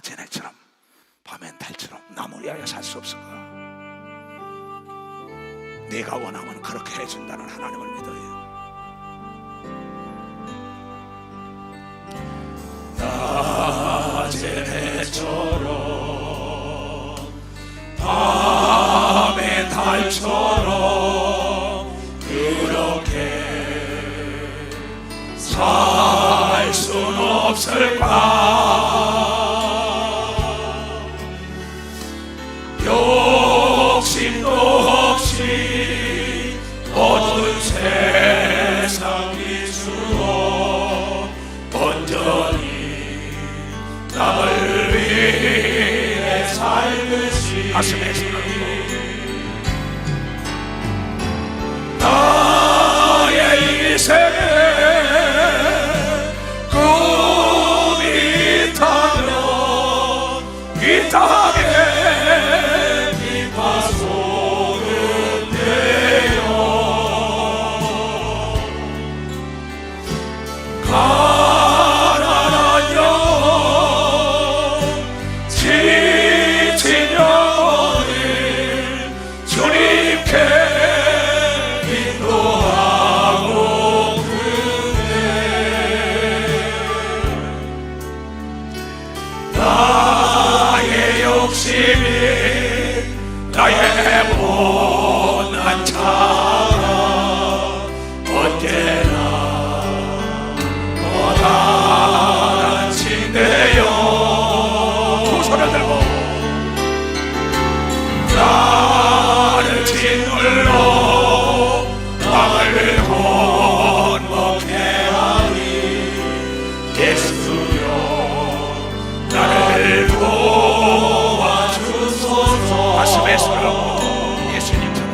쟤네처럼 밤엔 달처럼 나무 위하여 살 수 없을까? 네가 원하면 그렇게 해준다는 하나님을 믿어요. 낮의 해처럼 밤의 달처럼 그렇게 살 순 없을까? 욕심도 없이 어두운 세상이 주어 온전히 남을 위해 살듯이 가슴에 손을 나의 인생에 꿈이 있다면 이 땅에 빛과 소금 되어 가난한 영혼 지친 영혼을 주님께 인도하고 그네 나의 욕심이 나의 못난 자가 언제나 너다란 친대요 두 손을 들고 나를 짓눌러 땅을 건너게 하니 예수여 나를 도와주소서. 가슴에 손을 얹고 예수님처럼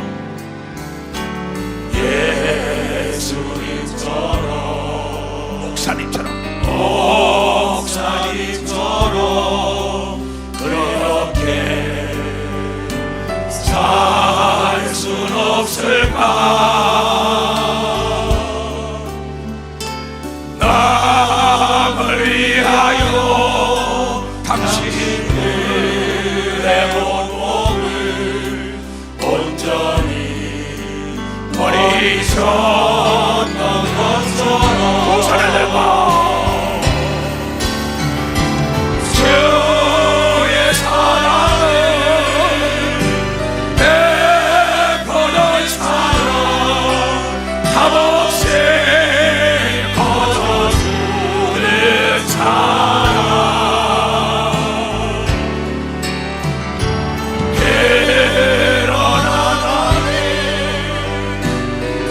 목사님처럼 그렇게 살 순 없을까? 남을 위하여 당신들의 몸을 온전히 버리셨던 것처럼 두 손을 들고 주의 사랑을 베푸는 사랑 값없이 거둬주는 사랑 그러나 나는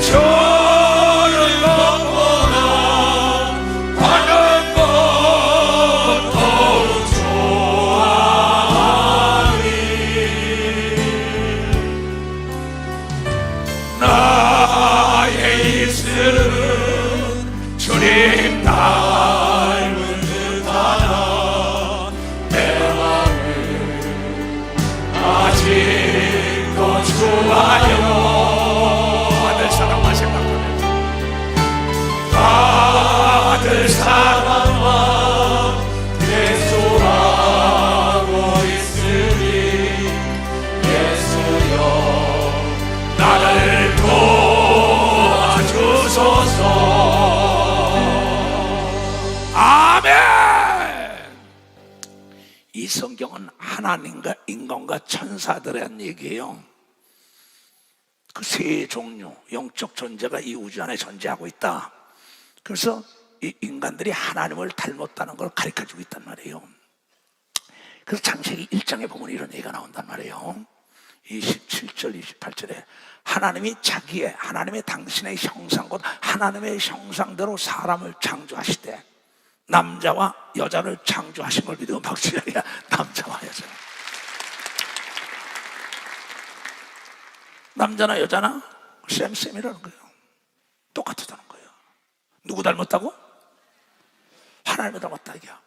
주는 것보다 받는 것 더욱 좋아하니 나의 입술은 주님 닮은 듯하나 내 마음은 아직도 좋아요. 아들 사랑만 생각하면 아들 사랑만 계속하고 있으니 예수여 나를 도와주소서. 아멘. 이 성경은 하나님과 인간과 천사들에 대한 얘기예요. 그 세 종류 영적 존재가 이 우주 안에 존재하고 있다. 그래서 이 인간들이 하나님을 닮았다는 걸 가르쳐주고 있단 말이에요. 그래서 창세기 1장에 보면 이런 얘기가 나온단 말이에요. 27절 28절에 하나님이 하나님의 당신의 형상 곧 하나님의 형상대로 사람을 창조하시되 남자와 여자를 창조하신 걸 믿으면 박수야. 남자와 여자, 남자나 여자나 쌤이라는 거예요. 똑같다는 거예요. 누구 닮았다고? 하나님을 닮았다 이게야.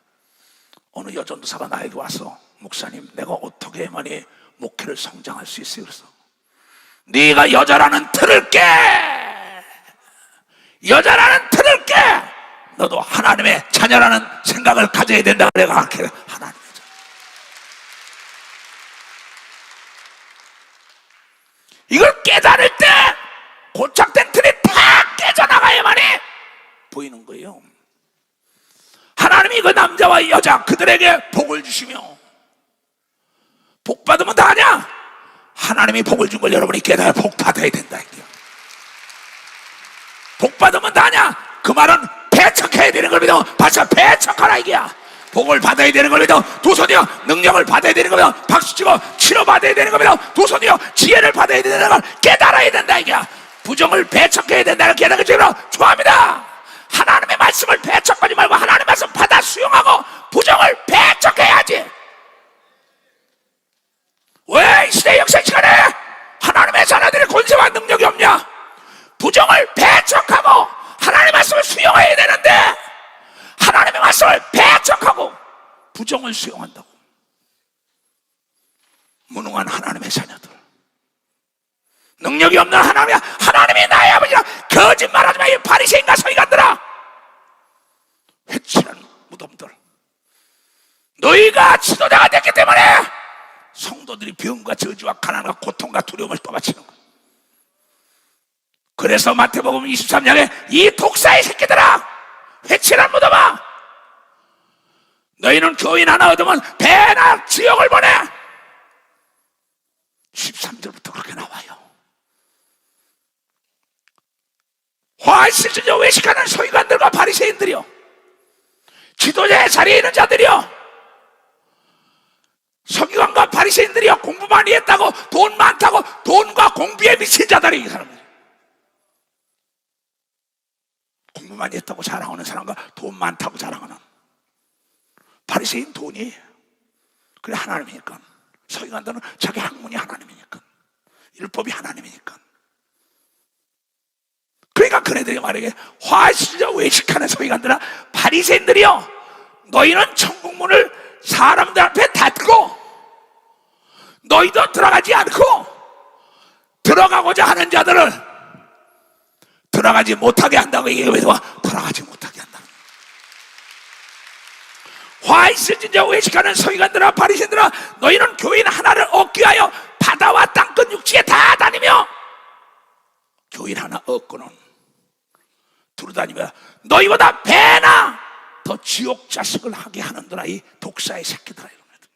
어느 여전도사가 나에게 와서 목사님 내가 어떻게 해야만이 목회를 성장할 수 있어요? 그래서 네가 여자라는 틀을 깨! 여자라는 틀을 깨! 너도 하나님의 자녀라는 생각을 가져야 된다. 내가 하나님의 자녀. 이걸 깨달을 때 고착된 틀이 다 깨져나가야만이 보이는 거예요. 하나님이 그 남자와 여자 그들에게 복을 주시며, 복 받으면 다 아냐? 하나님이 복을 준 걸 여러분이 깨달아 복 받아야 된다. 복 받으면 다 아냐? 그 말은 배척해야 되는 걸 믿어. 바쳐 배척하라 이게야. 복을 받아야 되는 걸 믿어. 두 손이여 능력을 받아야 되는 걸 믿어. 박수치고 치료받아야 되는 걸 믿어. 두 손이여 지혜를 받아야 되는 걸 깨달아야 된다 이게야. 부정을 배척해야 된다는 깨달은 것처럼 좋아합니다. 하나님의 말씀을 배척하지 말고 하나님의 말씀 받아 수용하고 부정을 배척해야지. 왜 이 시대 역사 시간에 하나님의 자녀들이 권세와 능력이 없냐? 부정을 배척하고 하나님의 말씀을 수용해야 되는데 하나님의 말씀을 배척하고 부정을 수용한다고. 무능한 하나님의 자녀들, 능력이 없는 하나님이 나의 아버지라 거짓말하지 마. 이 바리새인과 서기관들아, 회칠한 무덤들, 너희가 지도자가 됐기 때문에 성도들이 병과 저주와 가난과 고통과 두려움을 떠받치는 거야. 그래서 마태복음 23장에 이 독사의 새끼들아, 회칠한 무덤아, 너희는 교인 하나 얻으면 배나 지옥을 보내. 13절부터 그렇게 나와요. 화실주저 외식하는 서기관들과 바리새인들이요, 지도자의 자리에 있는 자들이요, 서기관과 바리새인들이요, 공부 많이 했다고 돈 많다고 돈과 공부에 미친 자들이 이 사람들. 공부 많이 했다고 자랑하는 사람과 돈 많다고 자랑하는 바리새인 돈이 그래 하나님이니까, 서기관들은 자기 학문이 하나님이니까, 율법이 하나님이니까. 그러니까 그네들이 말하기에 화실저 외식하는 서기관들아 바리새인들이여, 너희는 천국문을 사람들 앞에 닫고 너희도 들어가지 않고 들어가고자 하는 자들을 들어가지 못하게 한다고 얘기해서 들어가지 못하게 한다. 화 있을진저 외식하는 서기관들아 바리새인들아, 너희는 교인 하나를 얻기 위하여 바다와 땅끝 육지에 다 다니며, 교인 하나 얻고는 두루다니며 너희보다 배나 더 지옥 자식을 하게 하는구나. 이 독사의 새끼들아. 이런 애들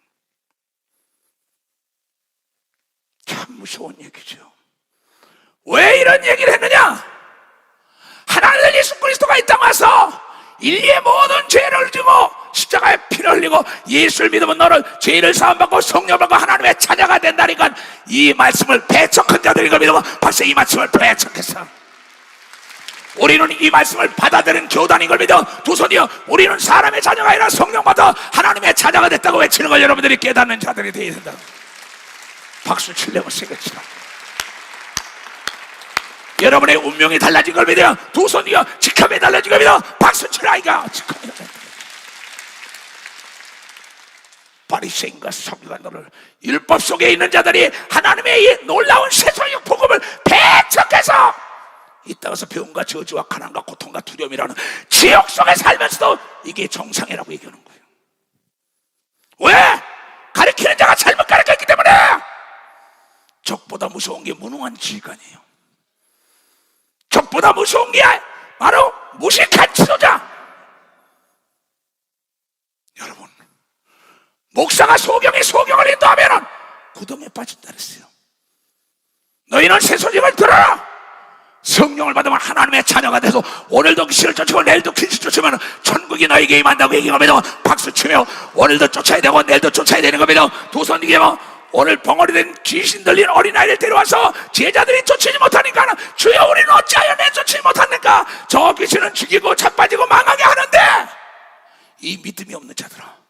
참 무서운 얘기죠. 왜 이런 얘기를 했느냐? 하나님 예수 그리스도가 이 땅 와서 인류의 모든 죄를 지고 십자가에 피를 흘리고 예수를 믿으면 너를 죄를 사함받고 성령을 받고 하나님의 자녀가 된다니까. 이 말씀을 배척한 자들이 이걸 믿으면 벌써 이 말씀을 배척했어. 우리는 이 말씀을 받아들인 교단인 걸 믿어. 두 손이여, 우리는 사람의 자녀가 아니라 성령 받아 하나님의 자녀가 됐다고 외치는 걸 여러분들이 깨닫는 자들이 되어야 된다. 박수 치려고 세게 치라. 여러분의 운명이 달라진 걸 믿어요. 두 손이여, 직함이 달라진 걸 믿어. 박수 치라 이가. 직함이 달라진 걸. 바리새인과 서기관들을, 율법 속에 있는 자들이 하나님의 이 놀라운 세속의 복음을 배척해서 이 땅에서 병과 저주와 가난과 고통과 두려움이라는 지옥 속에 살면서도 이게 정상이라고 얘기하는 거예요. 왜? 가르치는 자가 잘못 가르쳤기 때문에. 적보다 무서운 게 무능한 지휘관이에요. 적보다 무서운 게 바로 무식한 지도자. 여러분, 목사가 소경을 인도하면 구덩이에 빠진다 그랬어요. 너희는 새 소식을 들어라. 성령을 받으면 하나님의 자녀가 돼서 오늘도 귀신을 쫓고 내일도 귀신 쫓으면 천국이 너에게 임한다고 얘기하며 박수치며 오늘도 쫓아야 되고 내일도 쫓아야 되는 겁니다. 두 손 이게 뭐 오늘 벙어리 된 귀신 들린 어린아이를 데려와서 제자들이 쫓지 못하니까 주여 우리는 어찌하여 내쫓지 못합니까? 저 귀신은 죽이고 자빠지고 망하게 하는데, 이 믿음이 없는 자들아,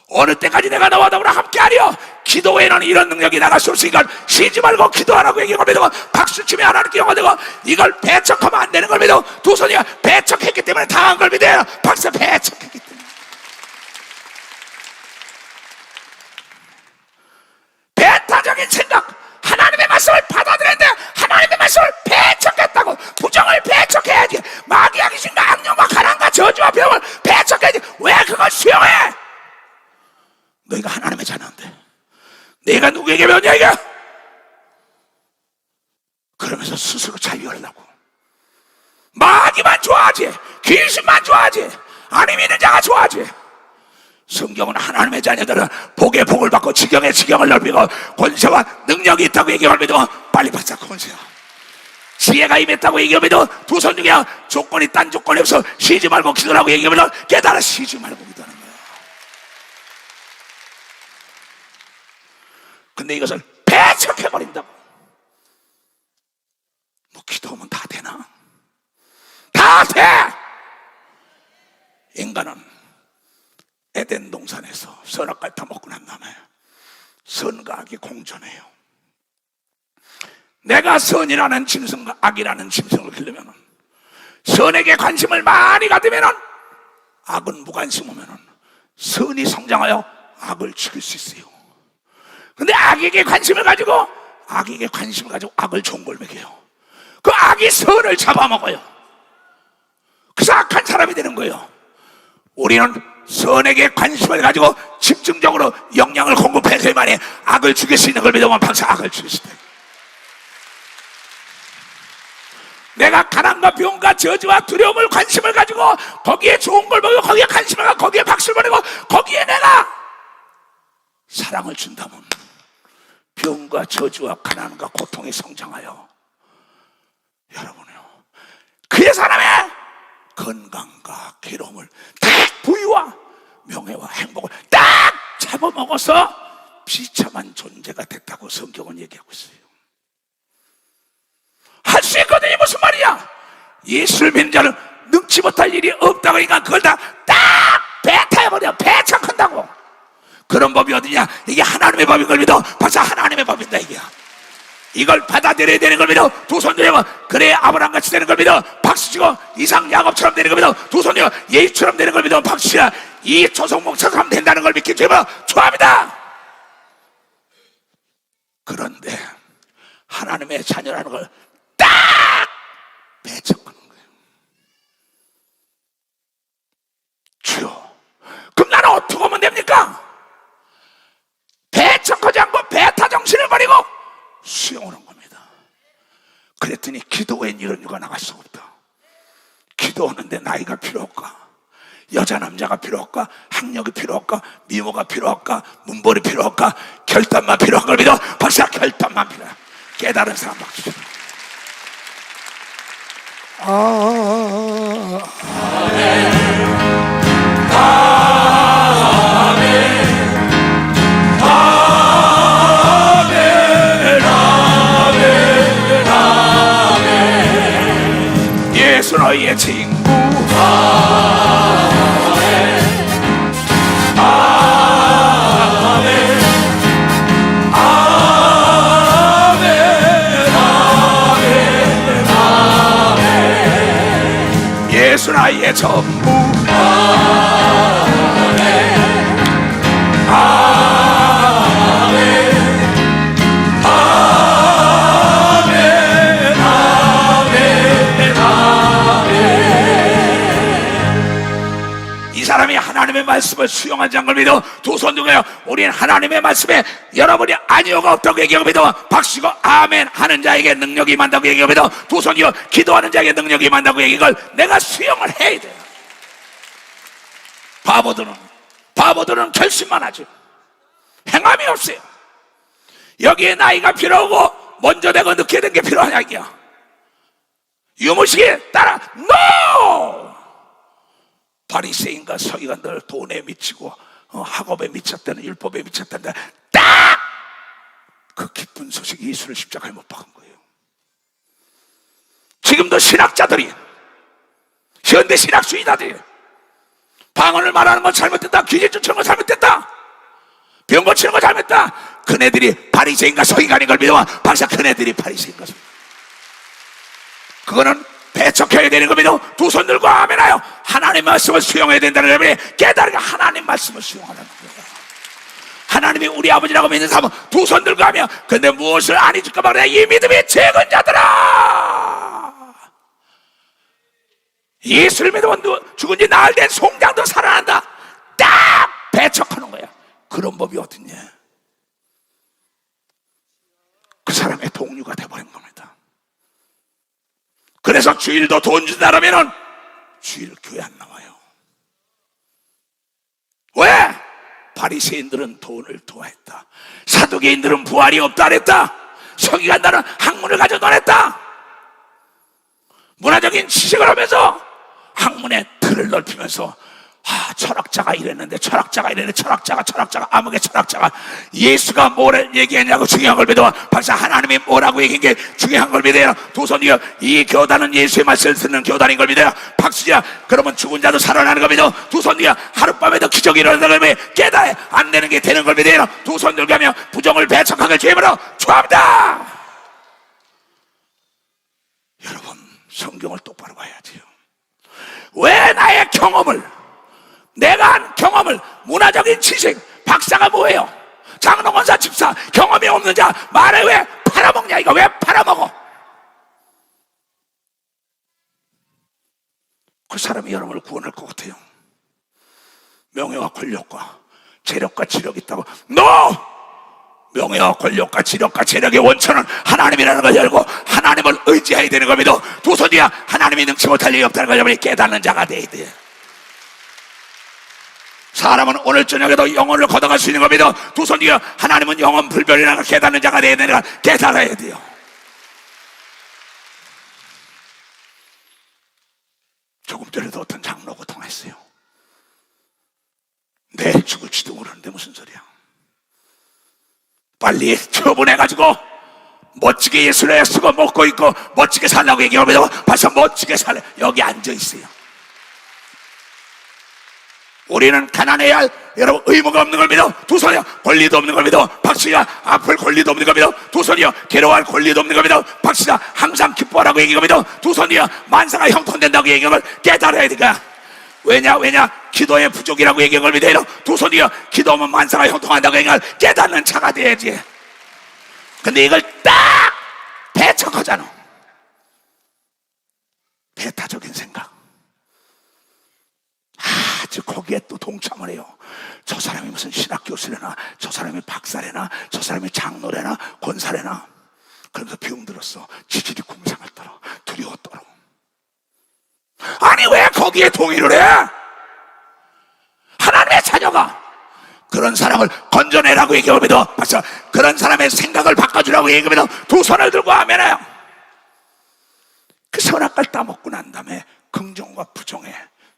어느 때까지 내가 너와 더불어 함께하리요? 기도에는 이런 능력이 나갈 수 없으니까 쉬지 말고 기도하라고 얘기하고 믿어. 박수치며 하나님께 영화되고 이걸 배척하면 안 되는 걸 믿어. 두 손이가 배척했기 때문에 당한 걸 믿어요. 박수 배척했기 때문에. 배타적인 생각, 하나님의 말씀을 받아들였는데 하나님의 말씀을 배척했다고. 부정을 배척해야지. 마귀와 귀신과 악령과 가난과 저주와 병을 배척해야지. 왜 그걸 수용해? 너희가 하나님의 자녀인데 내가 누구에게 배웠냐 이게? 스스로 자유하려고. 마귀만 좋아하지, 귀신만 좋아하지, 안 믿는 자가 좋아하지. 성경은 하나님의 자녀들은 복에 복을 받고 지경에 지경을 넓히고 권세와 능력이 있다고 얘기하면도 빨리 받자. 권세야, 지혜가 임했다고 얘기하면도 두 손 중에 조건이 딴 조건이 없어. 쉬지 말고 기도하고 얘기하면 깨달아 쉬지 말고 기도하는 거야. 근데 이것을 배척해버린다고. 뭐 기도하면 다 되나? 다 돼! 인간은 에덴 동산에서 선악과를 다 먹고 난 다음에 선과 악이 공존해요. 내가 선이라는 짐승과 악이라는 짐승을 기르면, 선에게 관심을 많이 가지면 악은 무관심 오면 선이 성장하여 악을 죽일 수 있어요. 근데 악에게 관심을 가지고 악을 좋은 걸 먹여요. 그 악이 선을 잡아먹어요. 그래서 악한 사람이 되는 거예요. 우리는 선에게 관심을 가지고 집중적으로 영향을 공급해서만이 악을 죽일 수 있는 걸 믿으면 박사 악을 죽일 수 있다. 내가 가난과 병과 저주와 두려움을 관심을 가지고 거기에 좋은 걸 먹고 거기에 관심을 가지고 거기에 박수를 보내고 거기에 내가 사랑을 준다면 병과 저주와 가난과 고통이 성장하여 여러분요, 그의 사람의 건강과 괴로움을 딱 부유와 명예와 행복을 딱 잡아먹어서 비참한 존재가 됐다고 성경은 얘기하고 있어요. 할 수 있거든요. 무슨 말이야? 예수를 믿는 자는 능치 못할 일이 없다고 하니까 그걸 다 딱 배타해버려. 배척한다고. 그런 법이 어디냐? 이게 하나님의 법인 걸 믿어. 벌써 하나님의 법인다 이게야. 이걸 받아들여야 되는 걸 믿어. 두 손 들고 그래 아브라함같이 되는 걸 믿어. 박수치고 이삭 야곱처럼 되는 걸 믿어. 두 손 들고 예수처럼 되는 걸 믿어. 박수치라. 이 조성목처럼 된다는 걸 믿기 때문에 좋아합니다. 그런데 하나님의 자녀라는 걸 딱 배척하는 거예요. 주여, 그럼 나는 어떻게 하면 됩니까? 배척하지 않고 배타 정신을 버리고 수용하는 겁니다. 그랬더니 기도엔 이런 이유가 나갈 수 없다. 기도하는데 나이가 필요할까? 여자 남자가 필요할까? 학력이 필요할까? 미모가 필요할까? 문벌이 필요할까? 결단만 필요한 걸 믿어. 벌써 결단만 필요해. 깨달은 사람 박수. 아멘. 예수 너희의 친구. 예수 나의 전부. 이 사람이 하나님의 말씀을 수용하지 않는 걸 믿어. 두 손 들고요. 우리는 하나님의 말씀에 여러분이 아니오가 없다고 얘기하고 믿어. 박수고 아멘 하는 자에게 능력이 임한다고 얘기하고 믿어. 두 손이요 기도하는 자에게 능력이 임한다고 얘기할 걸 내가 수용을 해야 돼. 바보들은 결심만 하죠. 행함이 없어요. 여기에 나이가 필요하고 먼저 되고 늦게 된 게 필요하냐 이게야. 유무식에 따라 NO! 바리새인과 서기관들 돈에 미치고 학업에 미쳤다는 율법에 미쳤다는 딱 그 기쁜 소식 예수를 십자가에 못 박은 거예요. 지금도 신학자들이 현대 신학주의자들이 방언을 말하는 건 잘못됐다, 귀신줄 치는 건 잘못됐다, 병 고치는 건 잘못됐다. 그네들이 바리새인과 서기관인 걸 믿어봐. 박사 그네들이 바리새인과 서기관. 그거는 배척해야 되는 겁니다. 두 손 들고 아멘하여 하나님의 말씀을 수용해야 된다는 여러분이 깨달으니까 하나님 말씀을 수용하라는 거예요. 하나님이 우리 아버지라고 믿는 사람은 두 손 들고 하며 근데 무엇을 안 해줄까 말이야. 이 믿음이 적은 자들아, 예수를 믿으면 죽은 지 나흘 된 송장도 살아난다. 딱 배척하는 거야. 그런 법이 어딨냐. 그 사람의 동료가 돼버린 겁니다. 그래서 주일도 돈 준다라면은 주일 교회 안 나와요. 왜? 바리새인들은 돈을 좋아했다. 사두개인들은 부활이 없다 그랬다. 서기관들은 학문을 가져 논했다. 문화적인 지식을 하면서 학문의 틀을 넓히면서 철학자가 이랬는데 철학자가 암흑의 철학자가 예수가 뭐를 얘기했냐고 중요한 걸 믿어. 박사 하나님이 뭐라고 얘기한 게 중요한 걸 믿어요. 도선이요, 이 교단은 예수의 말씀을 듣는 교단인 걸 믿어요. 박수야, 그러면 죽은 자도 살아나는 걸 믿어. 도선이야, 하룻밤에도 기적이 일어나는 걸 믿어. 깨달아 안 되는 게 되는 걸 믿어요. 도선들 가며 부정을 배척하게 죄물어 죄합니다. 여러분, 성경을 똑바로 봐야지요. 왜 나의 경험을, 내가 한 경험을, 문화적인 지식, 박사가 뭐예요? 장로권사 집사, 경험이 없는 자 말을 왜 팔아먹냐? 이거 왜 팔아먹어? 그 사람이 여러분을 구원할 것 같아요? 명예와 권력과 재력과 지력이 있다고? NO! 명예와 권력과 지력과 재력의 원천은 하나님이라는 걸 열고 하나님을 의지해야 되는 겁니다. 도선이야, 하나님이 능치 못할 일이 없다는 걸 여러분이 깨닫는 자가 돼야 돼요. 사람은 오늘 저녁에도 영혼을 걷어갈 수 있는 겁니다. 도선이야, 하나님은 영혼 불변이라는 걸 깨닫는 자가 돼야 되니까 깨달아야 돼요. 조금 전에도 어떤 장로가 통했어요. 내일 죽을지도 모르는데 무슨 소리야. 빨리 처분해가지고 멋지게 예수를 쓰고 먹고 있고 멋지게 살라고 얘기하면 벌써 멋지게 살래. 여기 앉아있어요. 우리는 가난해야 할, 여러분, 의무가 없는 걸 믿어. 두 손이요, 권리도 없는 걸 믿어. 박수야, 아플 권리도 없는 걸 믿어. 두 손이요, 괴로워할 권리도 없는 걸 믿어. 박수야, 항상 기뻐하라고 얘기하고 믿어. 두 손이요, 만사가 형통된다고 얘기하는 걸 깨달아야 되니까. 왜냐? 기도의 부족이라고 얘기한 걸 믿어요. 두 손이요, 기도하면 만사가 형통한다고 얘기한 걸 깨닫는 차가 돼야지. 근데 이걸 딱 배척하잖아. 배타적인 생각. 아주 거기에 또 동참을 해요. 저 사람이 무슨 신학 교수래나, 저 사람이 박사래나, 저 사람이 장로래나, 권사래나. 그러면서 병들었어. 지질이 궁상을 떨어, 두려워 떨어. 아니 왜 거기에 동의를 해? 하나님의 자녀가 그런 사람을 건져내라고 얘기합니다. 맞죠? 그런 사람의 생각을 바꿔주라고 얘기합니다. 두 손을 들고 하면요, 그 선악과를 따먹고 난 다음에 긍정과 부정의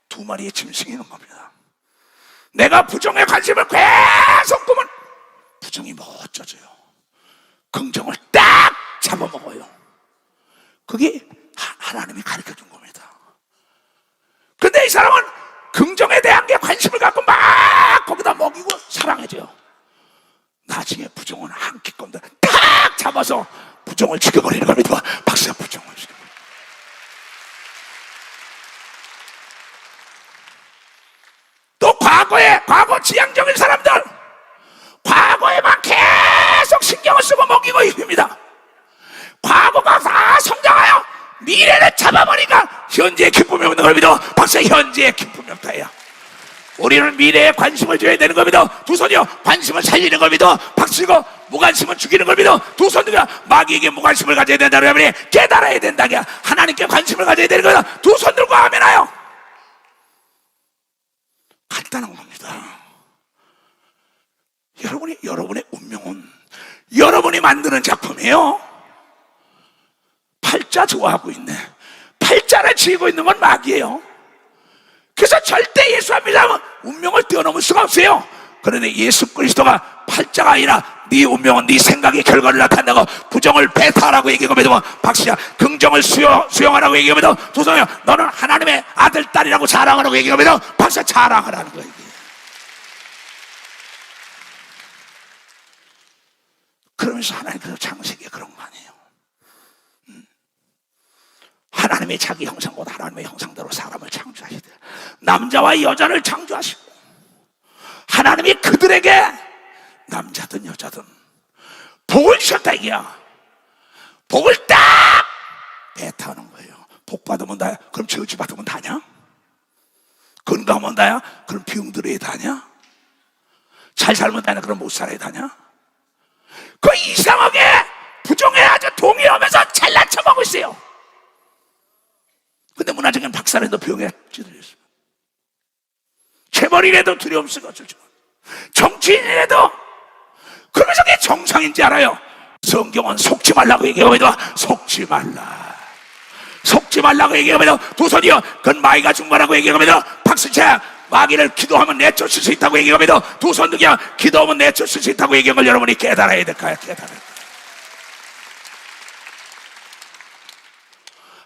두 마리의 짐승이 있는 겁니다. 내가 부정에 관심을 계속 두면 부정이 멋져져요. 긍정을 딱 잡아먹어요. 그게 하나님이 가르쳐준 겁니다. 근데 이 사람은 긍정에 대한 게 관심을 갖고 막 거기다 먹이고 사랑해줘요. 나중에 부정은 한 끼건데 탁 잡아서 부정을 죽여버리는 겁니다. 박수야, 부정을 죽여버리는. 또 과거 지향적인 사람들, 과거에만 계속 신경을 쓰고 먹이고 있습니다. 과거가 다 성장하여 미래를 잡아버리니까 현재의 기쁨이 없는 겁니다. 박사, 현재의 기쁨이 없다야. 우리는 미래에 관심을 줘야 되는 겁니다. 두 손이요, 관심을 살리는 겁니다. 박수고 무관심은 죽이는 겁니다. 두 손이요, 마귀에게 무관심을 가져야 된다고 하면 깨달아야 된다고, 하나님께 관심을 가져야 되는 겁니다. 두 손 들고 하면 해요. 간단한 겁니다. 여러분의 운명은 여러분이 만드는 작품이에요. 팔자 좋아하고 있네. 팔자를 지고 있는 건 마귀예요. 그래서 절대 예수 안 믿으면 운명을 뛰어넘을 수가 없어요. 그런데 예수 그리스도가 팔자가 아니라 네 운명은 네 생각의 결과를 나타낸다고 부정을 배타하라고 얘기하거든요. 박씨야, 긍정을 수용하라고 얘기하거든요. 도성이야, 너는 하나님의 아들, 딸이라고 자랑하라고 얘기하거든요. 박씨야, 자랑하라는 거예요. 그러면서 하나님께서 창세기에 그런 거 아니에요. 하나님의 자기 형상보다 하나님의 형상대로 사람을 창조하시되 남자와 여자를 창조하시고 하나님이 그들에게 남자든 여자든 복을 주셨다 이게야. 복을 딱 배타하는 거예요. 복 받으면 다야? 그럼 저주 받으면 다냐? 건강하면 다야? 그럼 병 들어야 다냐? 잘 살면 다냐? 그럼 못 살아야 다냐? 그 이상하게 부정에 아주 동의하면서 잘난 척하고 있어요. 근데 문화적인 박사라도 병에 찌들렸어요. 재벌이라도 두려움 쓰고 어쩔 줄 몰라. 정치인이라도. 그러면 저게 정상인지 알아요. 성경은 속지 말라고 얘기합니다. 속지 말라. 속지 말라고 얘기합니다. 도선이여 그건 마귀가 중반하고 얘기합니다. 박수채 마귀를 기도하면 내쫓을 수 있다고 얘기합니다. 도선득이야 기도하면 내쫓을 수 있다고 얘기한 걸 여러분이 깨달아야 될까요? 깨달아야 돼요.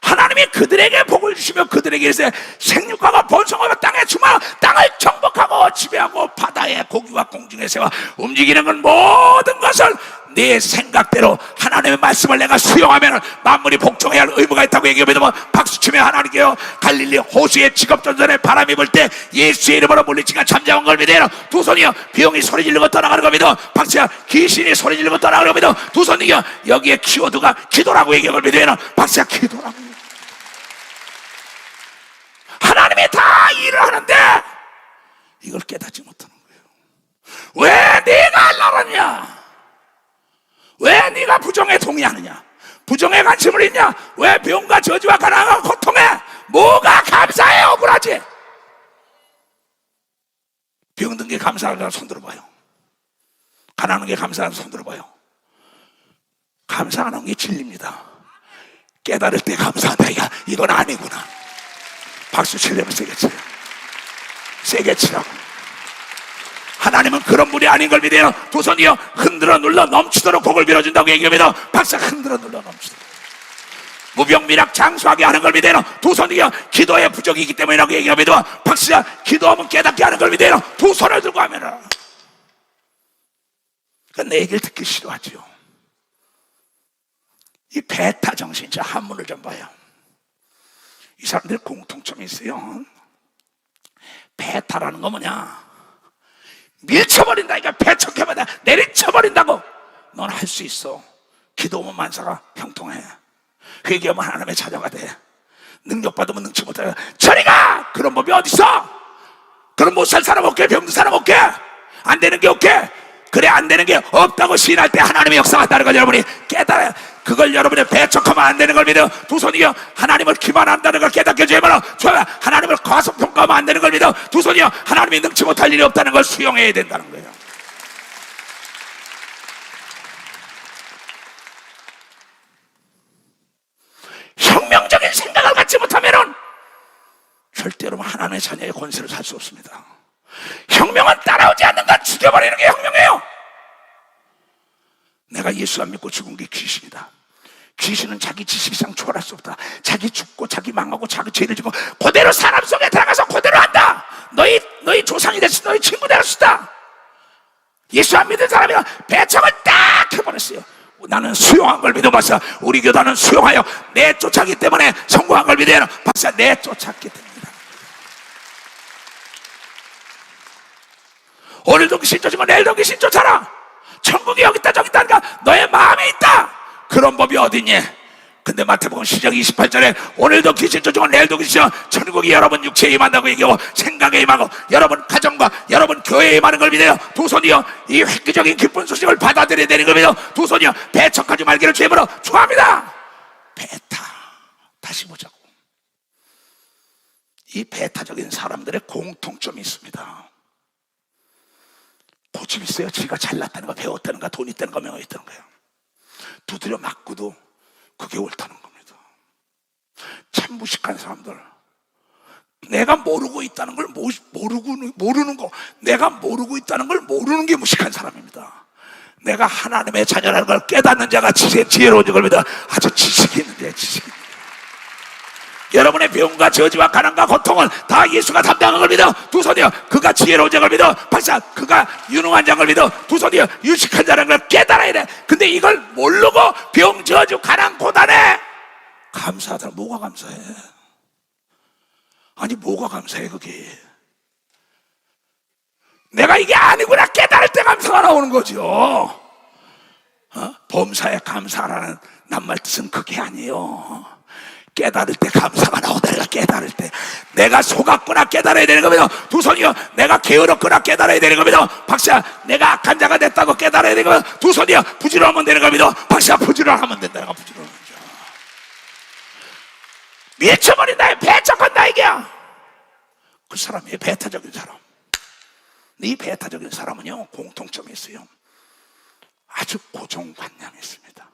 하나님이 그들에게 복을 주시며 그들에게 이르시되 생육하고 번성하고 땅에 주마 땅을 정복하고 지배하고 바다의 고기와 공중의 새와 움직이는 건 모든 것을 네 생각대로 하나님의 말씀을 내가 수용하면 만물이 복종해야 할 의무가 있다고 얘기하면 박수치며 하나님께요 갈릴리 호수의 직업전선에 바람이 불 때 예수의 이름으로 물리치가 잠잠한 걸 믿어요. 두 손이요 비용이 소리 지르고 떠나가는 겁니다. 박수야 귀신이 소리 지르고 떠나가는 겁니다. 두 손이요 여기에 키워드가 기도라고 얘기한 걸 믿어요. 박수야 기도라고. 하나님이 다 일을 하는데 이걸 깨닫지 못하는 거예요. 왜 네가 알라느냐? 왜 네가 부정에 동의하느냐? 부정에 관심을 있냐? 왜 병과 저주와 가난과 고통에 뭐가 감사해? 억울하지? 병든 게 감사하다고 손 들어봐요. 가난한 게 감사하다고 손 들어봐요. 감사하는 게 진리입니다. 깨달을 때 감사한다. 이건 아니구나. 박수 치려면 세게 쳐요. 세게 치라고. 하나님은 그런 분이 아닌 걸 믿어요. 두 손이요 흔들어 눌러 넘치도록 복을 빌어준다고 얘기합니다. 박수 흔들어 눌러 넘치도록 무병미락 장수하게 하는 걸 믿어요. 두 손이요 기도의 부족이기 때문이라고 얘기합니다. 박수야 기도하면 깨닫게 하는 걸 믿어요. 두 손을 들고 하면은 내 얘기를 듣기 싫어하죠. 이 베타 정신, 자 한문을 좀 봐요. 이 사람들 공통점이 있어요. 베타라는 거 뭐냐? 밀쳐버린다. 이거 배척해버린다. 내리쳐버린다고. 넌 할 수 있어. 기도하면 만사가 형통해. 회개하면 하나님의 자녀가 돼. 능력받으면 능치 못해. 저리 가! 그런 법이 어딨어? 그럼 못 살 사람 없게, 병든 사람 없게, 안 되는 게 없게. 그래 안 되는 게 없다고 시인할 때 하나님의 역사가 있다는 걸 여러분이 깨달아요. 그걸 여러분이 배척하면 안 되는 걸 믿어. 두 손이요 하나님을 기만한다는 걸 깨닫게 해줘야만 하나님을 과소평가하면 안 되는 걸 믿어. 두 손이요 하나님이 능치 못할 일이 없다는 걸 수용해야 된다는 거예요. 혁명적인 생각을 갖지 못하면 절대로 하나님의 자녀의 권세를 살 수 없습니다. 혁명은 따라오지 않는 건 죽여버리는 게 혁명이에요. 내가 예수 안 믿고 죽은 게 귀신이다. 귀신은 자기 지식 이상 초월할 수 없다. 자기 죽고 자기 망하고 자기 죄를 지고 그대로 사람 속에 들어가서 그대로 한다. 너희 조상이 될 수 있다. 너희 친구 될 수 있다. 예수 안 믿는 사람이 배척을 딱 해버렸어요. 나는 수용한 걸 믿어봤어. 우리 교단은 수용하여 내쫓았기 때문에 성공한 걸 믿어요. 박사 내쫓았기 때문에. 오늘도 귀신 쫓으면 내일도 귀신 쫓아라. 천국이 여기 있다 저기 있다니까 너의 마음에 있다. 그런 법이 어딨니? 근데 마태복음 10장 28절에 오늘도 귀신 쫓으면 내일도 귀신 쫓아 천국이 여러분 육체에 임한다고 얘기하고 생각에 임하고 여러분 가정과 여러분 교회에 임하는 걸 믿어요. 두 손이요 이 획기적인 기쁜 소식을 받아들여야 되는 걸 믿어. 두 손이요 배척하지 말기를 주님으로 축원합니다. 베타 다시 보자고. 이 베타적인 사람들의 공통점이 있습니다. 고집 있어요. 지가 잘났다는 거, 배웠다는 거, 돈 있다는 거, 명예 있다는 거예요. 두드려 맞고도 그게 옳다는 겁니다. 참 무식한 사람들. 내가 모르고 있다는 걸 모르는 거, 내가 모르고 있다는 걸 모르는 게 무식한 사람입니다. 내가 하나님의 자녀라는 걸 깨닫는 자가 지혜로운 걸입니다. 아주 지식이 있는데 지식이 있는데. 여러분의 병과 저주와 가난과 고통은 다 예수가 담당한 걸 믿어. 두 손이요 그가 지혜로운 자를 믿어. 박사 그가 유능한 자를 믿어. 두 손이요 유식한 자라는 걸 깨달아야 돼. 근데 이걸 모르고 병, 저주, 가난, 고단에 감사하다. 뭐가 감사해? 아니 뭐가 감사해 그게? 내가 이게 아니구나 깨달을 때 감사가 나오는 거죠. 범사에 감사라는 낱말 뜻은 그게 아니에요. 깨달을 때 감사가 나오다. 내가 깨달을 때 내가 속았구나 깨달아야 되는 겁니다. 두 손이요 내가 게으렀구나 깨달아야 되는 겁니다. 박사 내가 악한 자가 됐다고 깨달아야 되는 겁니다. 두 손이요 부지런하면 되는 겁니다. 박사 부지런하면 된다. 내가 부지런하면 미쳐버린다, 배척한다 이게야. 그 사람이 배타적인 사람. 이 배타적인 사람은요, 공통점이 있어요. 아주 고정관념이 있습니다.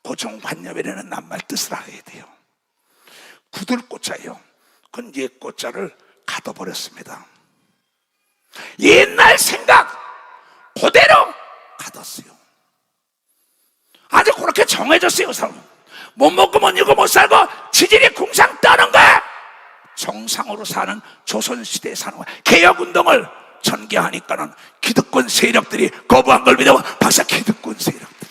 고정관념이라는 낱말 뜻을 알아야 돼요. 구들꽃자예요. 그건 옛 꽃자를 가둬버렸습니다. 옛날 생각 그대로 가뒀어요. 아주 그렇게 정해졌어요. 그 사람은 못 먹고 못 입고 못 살고 지질이 궁상 떠는 거야. 정상으로 사는 조선시대에 사는 거야. 개혁운동을 전개하니까는 기득권 세력들이 거부한 걸 믿어. 박사, 기득권 세력들이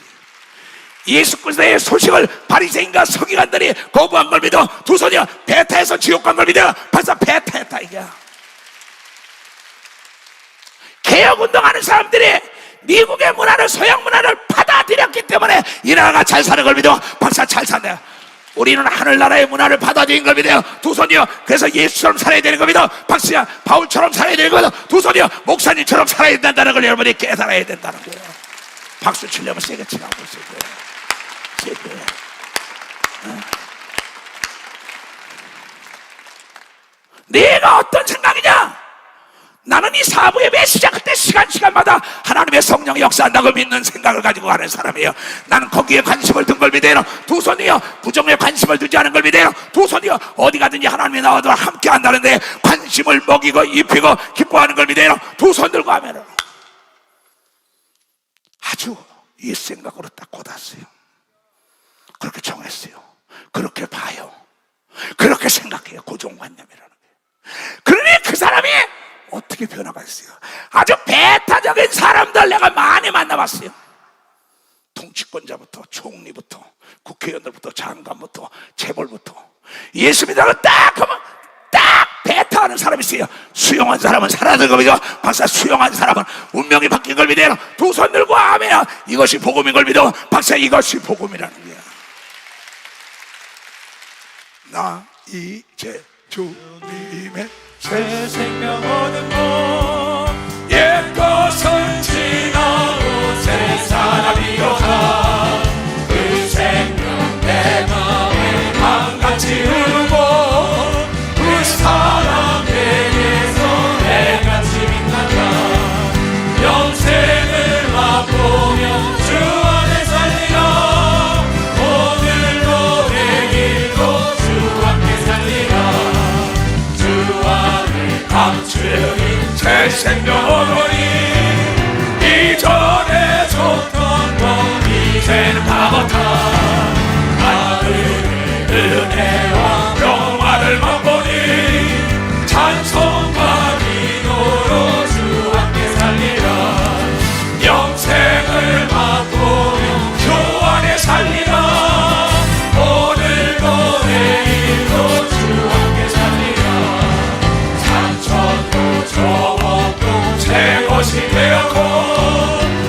예수 그리스도의 소식을 바리새인과 서기관들이 거부한 걸 믿어. 두 손이 배타해서 지옥 간 걸 믿어. 박사, 배타했다 이게. 개혁운동하는 사람들이 미국의 문화를, 서양 문화를 받아들였기 때문에 이 나라가 잘 사는 걸 믿어. 박사, 잘 산다. 우리는 하늘나라의 문화를 받아들인 걸 믿어요. 두 손이요. 그래서 예수처럼 살아야 되는 걸 믿어. 박수야, 바울처럼 살아야 되는 거죠. 두 손이요. 목사님처럼 살아야 된다는 걸 여러분이 깨달아야 된다는 거예요. 박수 치려면 세게 치라고 있을 거예요. 세게. 네가 어떤 생각이냐? 나는 이 사부 예배 시작할 때 시간마다 하나님의 성령이 역사한다고 믿는 생각을 가지고 가는 사람이에요. 나는 거기에 관심을 둔 걸 믿어요. 두 손이요. 부정에 관심을 두지 않은 걸 믿어요. 두 손이요. 어디 가든지 하나님이 나와도 함께 한다는데 관심을 먹이고 입히고 기뻐하는 걸 믿어요. 두 손 들고 하면은 아주 이 생각으로 딱 god았어요. 그렇게 정했어요. 그렇게 봐요. 그렇게 생각해요. 고정관념이라는 게. 그러니 그 사람이 어떻게 변화가 있어요? 아주 배타적인 사람들 내가 많이 만나봤어요. 통치권자부터 총리부터 국회의원들부터 장관부터 재벌부터 예수 믿다가 딱 하면 딱 배타하는 사람이 있어요. 수용한 사람은 사라진 겁니다. 박사, 수용한 사람은 운명이 바뀐 걸 믿어요. 두 손 들고 아멘. 이것이 복음인 걸 믿어. 박사, 이것이 복음이라는 거야. 나 이제 주님의 새 생명 얻은 것 옛 것은 지나고 새 사람이 오다. 그 생명 내 마음에 강같이 흐르고 그 사랑 내게서 해같이 빛난다. 영생을 맛보며 주 안에 살리라. 오늘도 내일도 주 함께 살리라. 주 안에 감추인 새 생명 얻으니 이전에 좋던 것 이제는 다 못하. 하늘의 은혜와 영화를 맛보니 찬송과 기도로 주 함께 살리라. 영생을 맛보며 주 안에 살리라. 오늘도 내일도 주 함께 살리라. 상처도 조목도 새 것이 되었고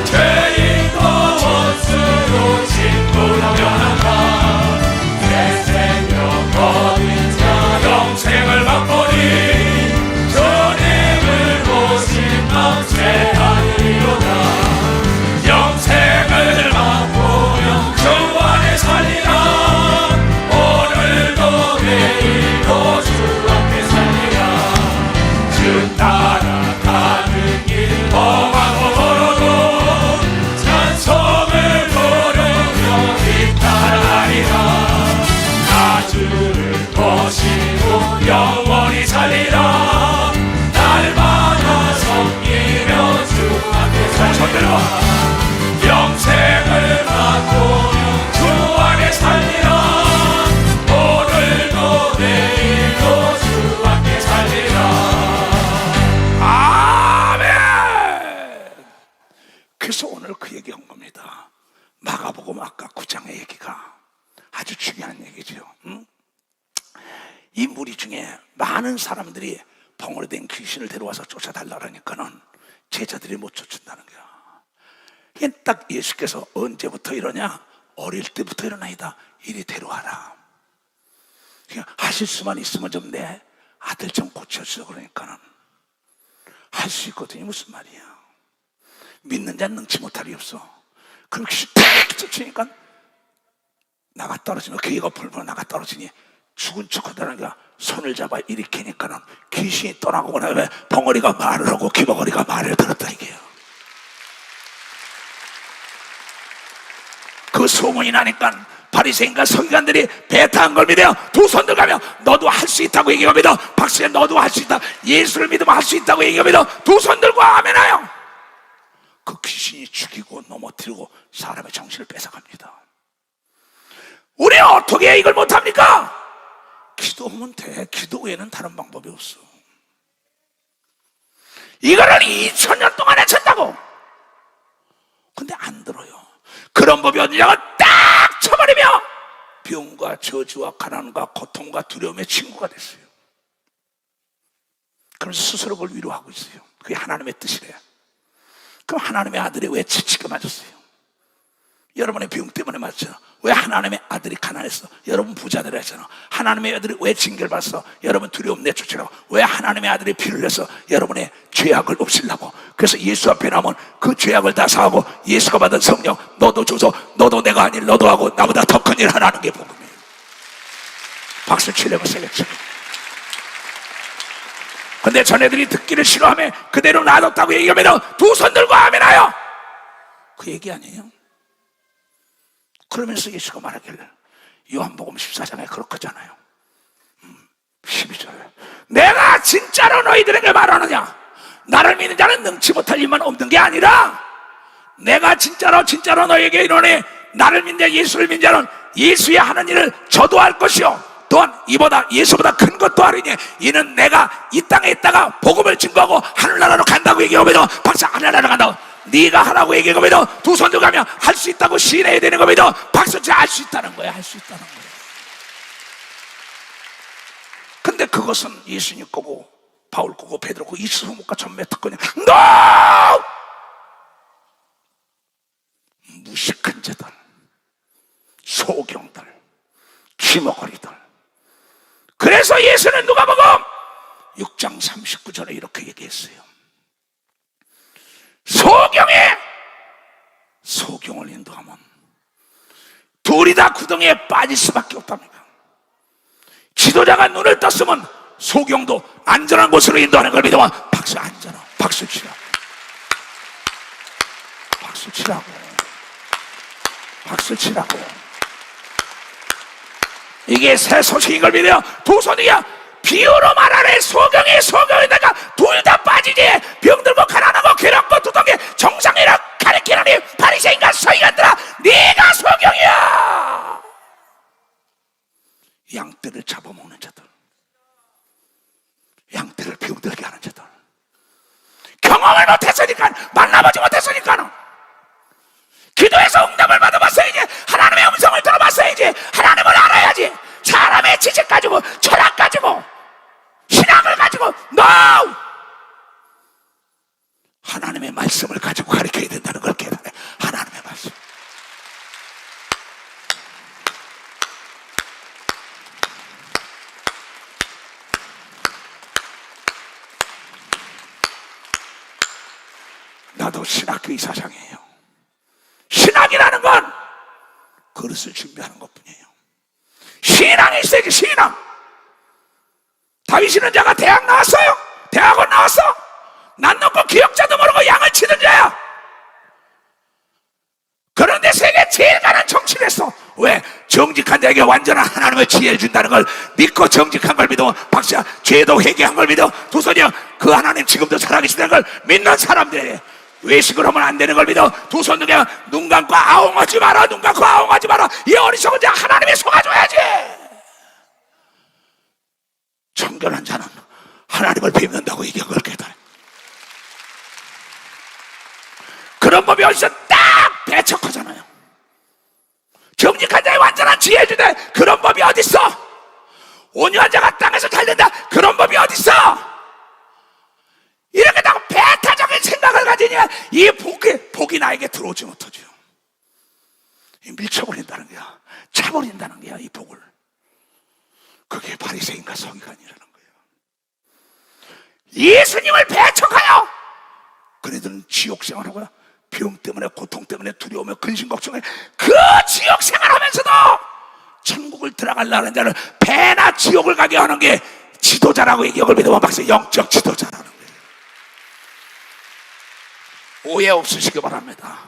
죄인도 원수도 친구로 변한다. 새 생명 얻은 자 영생을 맛보니 주님을 보신 마음 새 하늘이로다. 영생을 맛보며 주 안에 살리라. 오늘도 내일도 주 함께 살리라. 주 따라가는 길 험하고 멀어도 찬송을 부르며 뒤따라가리라. 나 주를 보시고 영원히 살리라. 날마다 섬기며 주 앞에 살리라. 영생을 맛보며 주 안에 살리라. 오늘도 내일도 주 함께 살리라. 아멘. 그래서 오늘 그 얘기한 겁니다. 마가복음 아까 9장의 얘기가 아주 중요한 얘기죠. 이 무리 중에 많은 사람들이 벙어리 된 귀신을 데려와서 쫓아달라니까는 제자들이 못 쫓는다는 거야. 이게 딱 예수께서 언제부터 이러냐? 어릴 때부터 일어나이다. 이리 데려와라. 그냥 하실 수만 있으면 좀 내 아들 좀 고쳐줘. 그러니까는 할 수 있거든요. 무슨 말이야? 믿는 자는 능치 못할 리 없어. 그럼 귀신 탁 쫓으니까 나가 떨어지면 그 얘가 풀면 나가 떨어지니 죽은 척 하다니까 손을 잡아 일으키니까는 귀신이 떠나고 나면 벙어리가 말을 하고 귀머거리가 말을 들었다 이게요. 그 소문이 나니까 바리새인과 서기관들이 배타한 걸 믿어요. 두 손 들가며 너도 할 수 있다고 얘기합니다. 박수에 너도 할 수 있다. 예수를 믿으면 할 수 있다고 얘기합니다. 두 손 들고 아멘하여. 그 귀신이 죽이고 넘어뜨리고 사람의 정신을 뺏어갑니다. 우리 어떻게 이걸 못합니까? 기도하면 돼. 기도 외에는 다른 방법이 없어. 이거를 2000년 동안 해쳤다고. 근데 안 들어요. 그런 법이 어디냐고 딱 쳐버리며 병과 저주와 가난과 고통과 두려움의 친구가 됐어요. 그래서 스스로 그걸 위로하고 있어요. 그게 하나님의 뜻이래요. 그럼 하나님의 아들이 왜 지치게 맞았어요? 여러분의 병 때문에 맞잖아. 왜 하나님의 아들이 가난했어? 여러분 부자들 했잖아. 하나님의 아들이 왜 징계를 받았어? 여러분 두려움 내쫓으라고. 왜 하나님의 아들이 피를 내서 여러분의 죄악을 없애려고. 그래서 예수 앞에 나면 그 죄악을 다 사하고 예수가 받은 성령 너도 줘서 너도 내가 한 일 너도 하고 나보다 더 큰 일 하나는 게 복음이에요. 박수 치려고 세겠죠. 근데 전애들이 듣기를 싫어하며 그대로 놔뒀다고 얘기하면 두 손 들고 아멘하여. 그 얘기 아니에요? 그러면서 예수가 말하길래 요한복음 14장에 그렇거잖아요. 12절에 내가 진짜로 너희들에게 말하느냐 나를 믿는 자는 능치 못할 일만 없는 게 아니라 내가 진짜로 너희에게 이르노니 나를 믿는 자 예수를 믿는 자는 예수의 하는 일을 저도 할 것이요 또한 이보다 예수보다 큰 것도 하리니 이는 내가 이 땅에 있다가 복음을 증거하고 하늘나라로 간다고 얘기하면 박사 하늘나라로 간다고 네가 하라고 얘기하면 두 손 들고 가면 할 수 있다고 시인해야 되는 겁니다. 박수치 할 수 있다는 거예요. 할 수 있다는 거예요. 근데 그것은 예수님 거고 바울 거고 베드로 거고 이스라엘과 전매 특권이 NO! 무식한 자들 소경들 쥐머거리들. 그래서 예수는 누가복음 6장 39절에 이렇게 얘기했어요. 소경을 인도하면 둘이 다 구덩이에 빠질 수밖에 없답니다. 지도자가 눈을 떴으면 소경도 안전한 곳으로 인도하는 걸 믿으면 박수 안전하 박수 치라고 박수 치라고 박수 치라고. 이게 새 소식인 걸 믿어요. 두 손이야 비유로 말하래. 소경에다가 둘 다 빠지지. 병들고 가난하고 괴롭고 두덩이 정상이라 가리키라니 바리새인과 서기관들아 네가 소경이야. 양떼를 잡아먹는 자들 양떼를 병들게 하는 자들 경험을 못했으니까 만나보지 못했으니까 기도해서 응답을 받아봤어야지. 하나님의 음성을 들어봤어야지. 하나님을 알아야지. 사람의 지식 가지고 철학 가지고 신앙을 가지고 NO! 하나님의 말씀을 가지고 가르쳐야 된다는 걸 깨달아요. 하나님의 말씀. 나도 신학교 이사장이에요. 신학이라는 건 그릇을 준비하는 것뿐이에요. 신앙이 있어야지. 신앙. 다윗이는 자가 대학 나왔어요. 대학원 나왔어. 난 놓고 기억자도 모르고 양을 치던 자야. 그런데 세계 제일 가난 정치를 했어. 왜? 정직한 자에게 완전한 하나님의 지혜를 준다는 걸 믿고 정직한 걸 믿어. 박사 죄도 회개한 걸 믿어. 두 손이요 그 하나님 지금도 살아계시다는 걸 믿는 사람들이 외식을 하면 안 되는 걸 믿어. 두 손 그냥 눈 감고 아웅하지 마라. 눈 감고 아웅하지 마라. 이 어리석은 자 하나님에 속아줘야지. 청결한 자는 하나님을 뵙는다고 얘기한 걸 깨달아. 그런 법이 어디서 딱 배척하잖아요. 정직한 자의 완전한 지혜 주되 그런 법이 어딨어? 온유한 자가 땅에서 잘 된다. 그런 법이 어딨어? 이렇게 다 배타적인 생각을 가지냐 이 복이 나에게 들어오지 못하죠. 밀쳐버린다는 거야. 차버린다는 거야 이 복을. 그게 바리새인과 서기관이라는 거예요. 예수님을 배척하여 그네들은 지옥 생활하고요 병 때문에 고통 때문에 두려움에 근심 걱정에 그 지옥 생활하면서도 천국을 들어가려는 자를 배나 지옥을 가게 하는 게 지도자라고 이걸 믿으면 박사 영적 지도자라는 거예요. 오해 없으시기 바랍니다.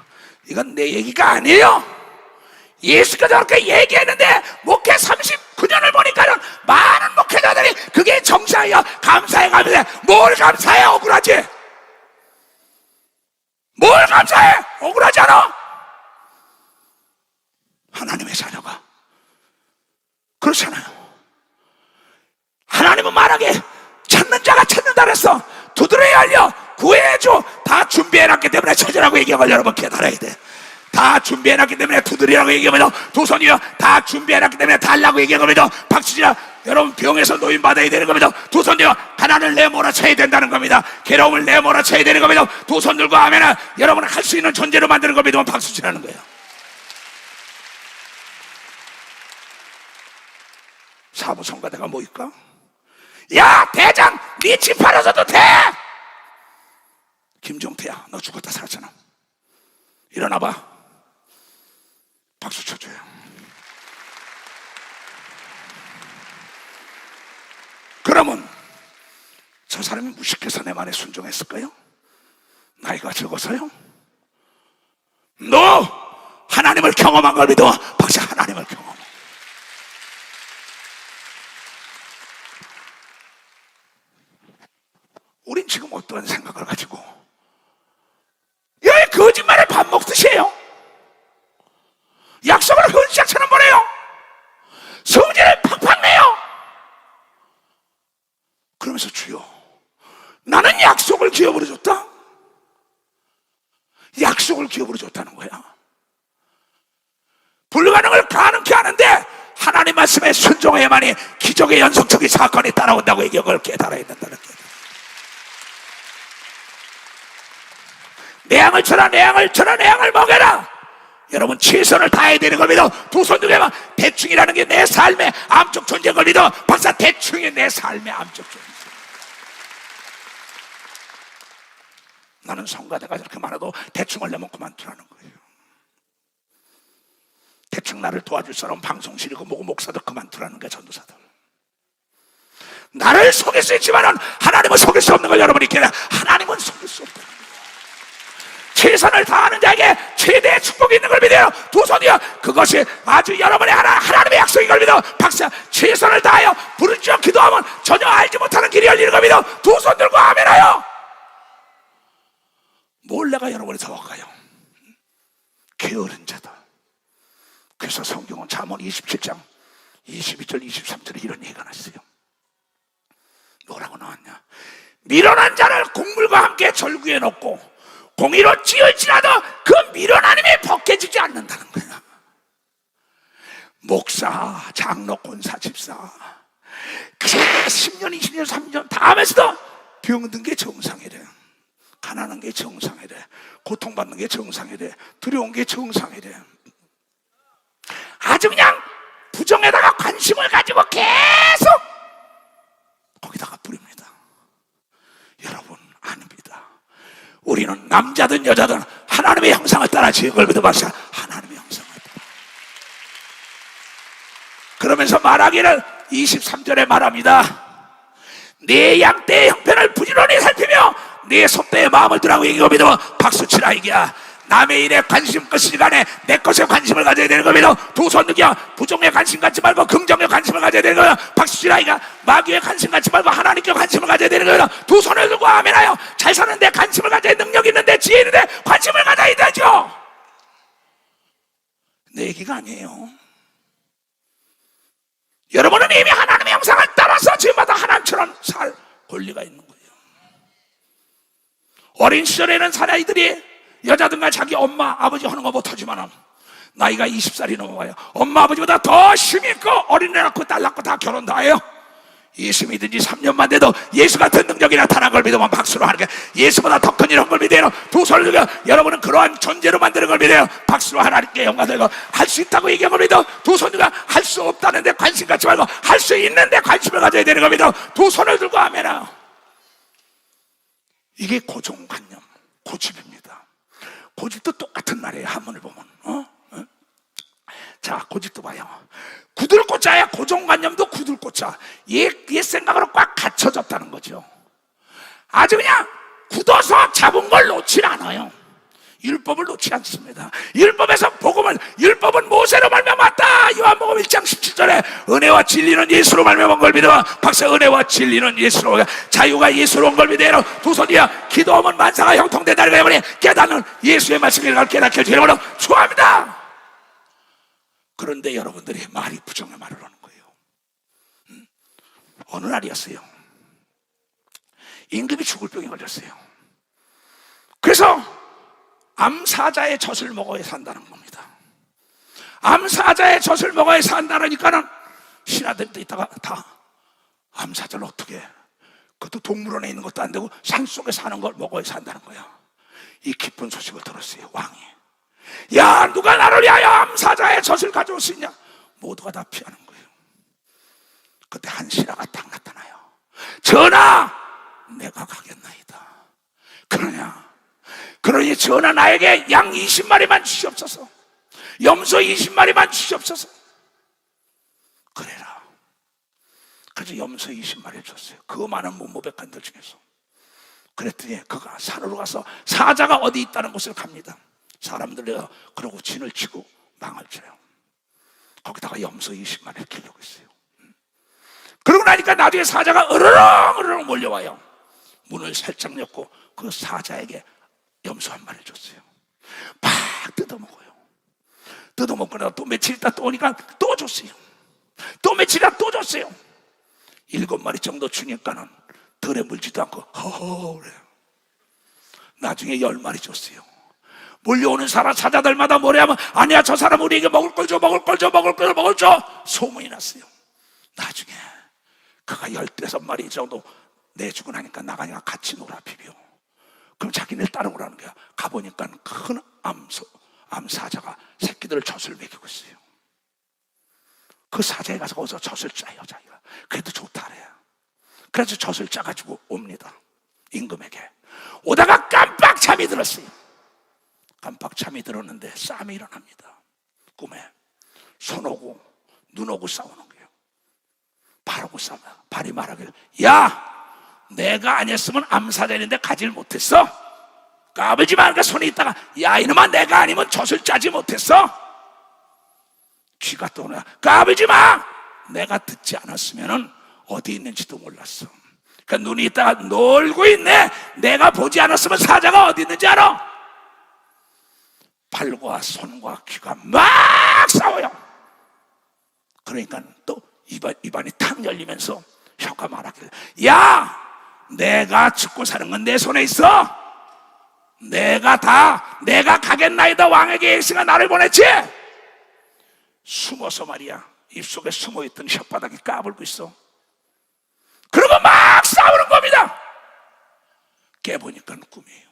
이건 내 얘기가 아니에요. 예수가 저렇게 얘기했는데 목회 39년을 보니까는 많은 목회자들이 그게 정상이야. 감사해 가면서 뭘 감사해? 억울하지? 뭘 감사해? 억울하지 않아? 하나님의 자녀가 그렇잖아요. 하나님은 만약에 찾는 자가 찾는다 그랬어. 두드려야 알려 구해줘. 다 준비해놨기 때문에 찾으라고 얘기하면 여러분 깨달아야 돼. 다 준비해놨기 때문에 두드리라고 얘기하면 두 손이요. 다 준비해놨기 때문에 달라고 얘기하면 박수치라. 여러분 병에서 노인받아야 되는 겁니다. 두 손이요. 가난을 내몰아쳐야 된다는 겁니다. 괴로움을 내몰아쳐야 되는 겁니다. 두 손 들고 하면 여러분은 할 수 있는 존재로 만드는 겁니다. 박수치라는 거예요. 사부성가대가 뭐일까? 야 대장 네 집 팔아서도 돼. 김종태야 너 죽었다 살았잖아. 일어나봐. 박수 쳐줘요. 그러면 저 사람이 무식해서 내 말에 순종했을까요? 나이가 적어서요? 너 하나님을 경험한 걸 믿어. 박사 하나님을 경험. 우린 지금 어떠한 생각을 가지고 여기 거짓말에 밥 먹듯이 해요. 약속을 헌시작처럼 보내요. 성질을 팍팍 내요. 그러면서 주여 나는 약속을 기업으로 줬다. 약속을 기업으로 줬다는 거야. 불가능을 가능케 하는데 하나님 말씀에 순종해야만이 기적의 연속적인 사건이 따라온다고 이걸 깨달아야 된다는 거야. 내 양을 쳐라, 내 양을 쳐라, 내 양을 먹여라. 여러분 최선을 다해야 되는 겁니다. 두 손 두개 막 대충이라는 게 내 삶의 암적 존재인 걸 믿어. 박사 대충이 내 삶의 암적 존재. 나는 성가대가 저렇게 많아도 대충을 내면 그만두라는 거예요. 대충 나를 도와줄 사람 방송실이고 뭐고 목사도 그만두라는 게 전도사들. 나를 속일 수 있지만은 하나님은 속일 수 없는 걸 여러분이 깨달아. 하나님은 속일 수 없다. 최선을 다하는 자에게 최대의 축복이 있는 걸 믿어요. 두 손이요. 그것이 아주 여러분의 하나님의 약속인 걸 믿어. 박사 최선을 다하여 부르짖어 기도하면 전혀 알지 못하는 길이 열리는 걸 믿어. 두 손 들고 아멘하여. 뭘 내가 여러분이 더 할까요? 게으른 자들. 그래서 성경은 잠언 27장 22절 23절에 이런 얘기가 나왔어요. 뭐라고 나왔냐? 미련한 자를 곡물과 함께 절구에 넣고 공의로 찌을지라도 그 미련한 힘이 벗겨지지 않는다는 거야. 목사, 장로, 권사, 집사 그새 10년, 20년, 30년 다 하면서도 병든 게 정상이래. 가난한 게 정상이래. 고통받는 게 정상이래. 두려운 게 정상이래. 아주 그냥 부정에다가 관심을 가지고 계속 거기다가 뿌립니다. 여러분 아닙니다. 우리는 남자든 여자든 하나님의 형상을 따라 지은 걸 믿어봤어요. 하나님의 형상을 따라. 그러면서 말하기를 23절에 말합니다. 내 양떼의 형편을 부지런히 살피며 내 속대의 마음을 두라고 얘기하고 믿어. 박수치라 이기야. 남의 일에 관심 것이 간에 내 것에 관심을 가져야 되는 겁니다. 두 손 누기야. 부정에 관심 갖지 말고 긍정에 관심을 가져야 되는 거야. 박수치라 이기야. 마귀에 관심 갖지 말고 하나님께 관심을 가져야 되는 거야. 두 손을 들고 아멘하여. 잘 사는데 관심을 가져야 능력 있는데 지혜 있는데 관심을 가져야 되죠. 내 얘기가 아니에요. 여러분은 이미 하나님의 형상을 따라서 지금마다 하나님처럼 살 권리가 있는 거예요. 어린 시절에는 사나이들이 여자든가 자기 엄마 아버지 하는 거 못하지만 나이가 20살이 넘어가요. 엄마 아버지보다 더 힘이 있고 어린애 낳고 딸 낳고 다 결혼 다 해요. 예수 믿은지 3년만 돼도 예수 같은 능력이 나타난 걸 믿으면 박수로 하는 게 예수보다 더 큰 이런 걸 믿어요. 두 손을 들고 여러분은 그러한 존재로 만드는 걸 믿어요. 박수로 하나님께 영광 들고 할 수 있다고 얘기한 걸 믿어. 두 손 들고 할 수 없다는데 관심 갖지 말고 할 수 있는데 관심을 가져야 되는 걸 믿어. 두 손을 들고 아멘아. 이게 고정관념, 고집입니다. 고집도 똑같은 말이에요. 한문을 보면 자, 고집도 봐요. 구들꽃자야. 고정관념도 구들꽃자. 옛 생각으로 꽉 갇혀졌다는 거죠. 아주 그냥 굳어서 잡은 걸 놓질 않아요. 율법을 놓지 않습니다. 율법에서 복음을, 율법은 모세로 말미암았다. 요한복음 1장 17절에 은혜와 진리는 예수로 말미암은 걸 믿어. 박사, 은혜와 진리는 예수로, 자유가 예수로 온 걸 믿어. 두 손이야. 기도하면 만사가 형통된다는 거예요. 깨닫는 예수의 말씀을 깨닫게 되는 좋아합니다. 그런데 여러분들이 말이 부정의 말을 하는 거예요. 어느 날이었어요. 임금이 죽을 병에 걸렸어요. 그래서 암사자의 젖을 먹어야 산다는 겁니다. 암사자의 젖을 먹어야 산다니까는 신하들도 있다가 다 암사자를 어떻게 해? 그것도 동물원에 있는 것도 안 되고 산속에 사는 걸 먹어야 산다는 거야. 이 기쁜 소식을 들었어요. 왕이. 야, 누가 나를 위하여 암사자의 젖을 가져올 수 있냐? 모두가 다 피하는 거예요. 그때 한 신하가 딱 나타나요. 전하, 내가 가겠나이다. 그러니 전하, 나에게 양 20마리만 주시옵소서. 염소 20마리만 주시옵소서. 그래라. 그래서 염소 20마리를 줬어요. 그 많은 문무백관들 중에서. 그랬더니 그가 산으로 가서 사자가 어디 있다는 곳을 갑니다. 사람들이 그러고 진을 치고 망을 쳐요. 거기다가 염소 20마리를 키우고 있어요. 그러고 나니까 나중에 사자가 으르렁 몰려와요. 문을 살짝 엮고 그 사자에게 염소 한 마리를 줬어요. 팍 뜯어먹어요. 뜯어먹고 나서 또 며칠 있다 또 오니까 또 줬어요. 또 며칠 있다 또 줬어요. 7마리 정도 주니까는 덜에 물지도 않고 허허 그래요. 나중에 10마리 줬어요. 몰려오는 사자들마다 뭐래 하면 아니야, 저 사람 우리에게 먹을 걸 줘, 먹을 걸 줘, 먹을 걸 줘, 먹을 줘 소문이 났어요. 나중에 그가 15마리 정도 내주고 나니까 나가니까 같이 놀아 비벼. 그럼 자기네를 따라오라는 거야. 가보니까 큰 암사자가 새끼들을 젖을 먹이고 있어요. 그 사자에 가서 거기서 젖을 짜요, 자기가. 그래도 좋다 그래요. 그래서 젖을 짜가지고 옵니다. 임금에게. 오다가 깜빡 잠이 들었어요. 깜빡 잠이 들었는데 싸움이 일어납니다. 꿈에 손 오고 눈 오고 싸우는 거예요. 발하고 싸우면 발이 말하길, 야, 내가 아니었으면 암사자인데 가지를 못했어? 까불지 마. 그러니까 손에 있다가 야, 이놈아, 내가 아니면 젖을 짜지 못했어? 쥐가 또 오냐, 까불지 마. 내가 듣지 않았으면 어디 있는지도 몰랐어. 그러니까 눈이 있다가 놀고 있네. 내가 보지 않았으면 사자가 어디 있는지 알아? 발과 손과 귀가 막 싸워요. 그러니까 또 입안이 탁 열리면서 혀가 말하길, 야, 내가 죽고 사는 건 내 손에 있어. 내가 가겠나이다. 왕에게 예수가 나를 보냈지. 숨어서 말이야, 입속에 숨어있던 혓바닥이 까불고 있어. 그리고 막 싸우는 겁니다. 깨보니까 꿈이에요.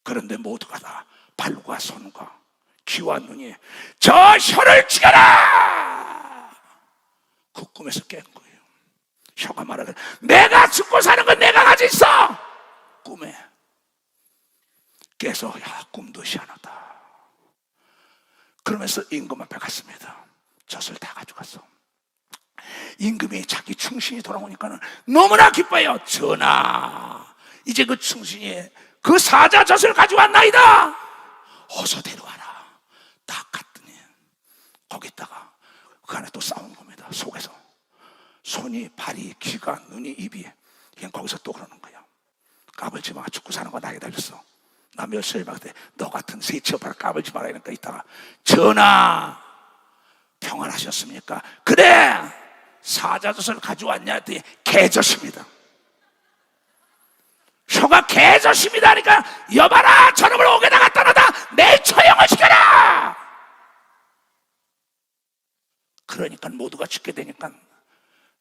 그런데 모두가 다 발과 손과 귀와 눈이 저 혀를 죽여라. 그 꿈에서 깬 거예요. 혀가 말하길, 내가 죽고 사는 건 내가 가지고 있어. 꿈에 깨서, 야, 꿈도 희한하다. 그러면서 임금 앞에 갔습니다. 젖을 다 가져갔어. 임금이 자기 충신이 돌아오니까는 너무나 기뻐요. 전하, 이제 그 충신이 그 사자 젖을 가져왔나이다. 어서 데려와라. 딱 갔더니 거기다가 그 안에 또 싸우는 겁니다. 속에서 손이, 발이, 귀가, 눈이, 입이 그냥 거기서 또 그러는 거야. 까불지 마. 죽고 사는 거 나에게 달렸어. 나 몇 살 봤을 때 너 같은 새치어봐라, 까불지 마라. 이러니까 있다가, 전하, 평안하셨습니까? 그래, 사자젖을 가져왔냐 했더니 개젖입니다. 혀가 개젖입니다 하니까, 여봐라, 저놈을 옥에다 갖다 놔다 내일 처형을 시켜라. 그러니까 모두가 죽게 되니까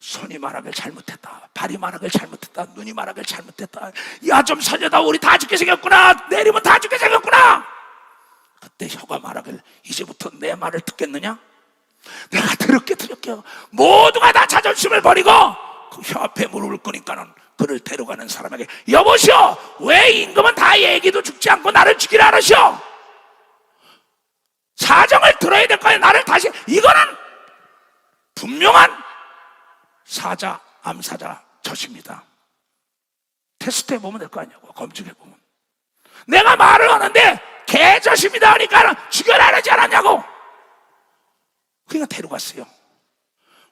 손이 말하길 잘못했다, 발이 말하길 잘못했다, 눈이 말하길 잘못했다. 야, 좀 살려다, 우리 다 죽게 생겼구나. 내일이면 다 죽게 생겼구나. 그때 혀가 말하길, 이제부터 내 말을 듣겠느냐? 내가 들을게. 모두가 다 자존심을 버리고 그 혀 앞에 무릎을 꿇으니까는 그를 데려가는 사람에게, 여보시오, 왜 임금은 다 얘기도 죽지 않고 나를 죽이라 하시오? 사정을 들어야 바꿔야 될 거예요. 나를 다시. 이거는 분명한 사자, 암사자 젖입니다. 테스트해 보면 될 거 아니냐고. 검증해 보면. 내가 말을 하는데 개젖입니다 그러니까 죽여라 그러지 않았냐고. 그러니까 데려갔어요.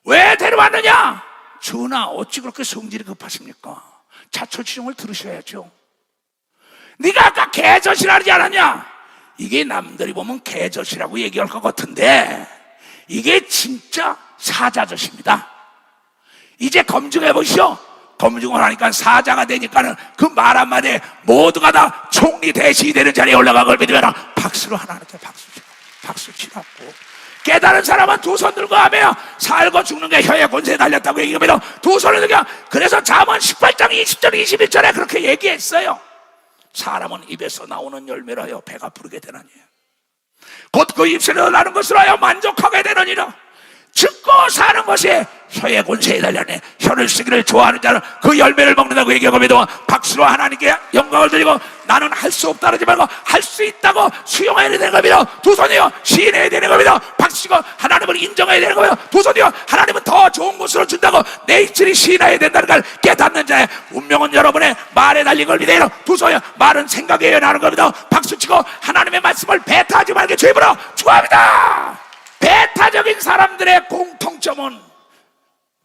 왜 데려왔느냐? 전하, 어찌 그렇게 성질이 급하십니까? 자초지종을 들으셔야죠. 네가 아까 개젖이라 그러지 않았냐? 이게 남들이 보면 개젖이라고 얘기할 것 같은데 이게 진짜 사자젖입니다. 이제 검증해 보시오. 검증을 하니까 사자가 되니까는 그 말 한마디에 모두가 다 총리 대신이 되는 자리에 올라가걸 믿으면 박수로 하나님께 박수 치라고. 깨달은 사람은 두 손 들고 하며 살고 죽는 게 혀의 권세에 달렸다고 얘기합니다. 두 손을 들고. 그래서 잠언 18장 20절 21절에 그렇게 얘기했어요. 사람은 입에서 나오는 열매로 하여 배가 부르게 되느니 곧 그 입술에서 나는 것으로 하여 만족하게 되느니라. 죽고 사는 것이 혀의 권세에 달렸네. 혀를 쓰기를 좋아하는 자는 그 열매를 먹는다고 얘기하거든요. 박수로 하나님께 영광을 드리고 나는 할 수 없다 그러지 말고 할 수 있다고 수용해야 되는 겁니다. 두 손이요 시인해야 되는 겁니다. 박수고 하나님을 인정해야 되는 겁니다. 두 손이요 하나님은 더 좋은 곳으로 준다고 내 입술이 시인해야 된다는 걸 깨닫는 자의 운명은 여러분의 말에 달린 걸 믿어요. 두 손이요 말은 생각에 나는 겁니다. 박수치고 하나님의 말씀을 배타하지 말게 주입으로 축원합니다. 배타적인 사람들의 공통점은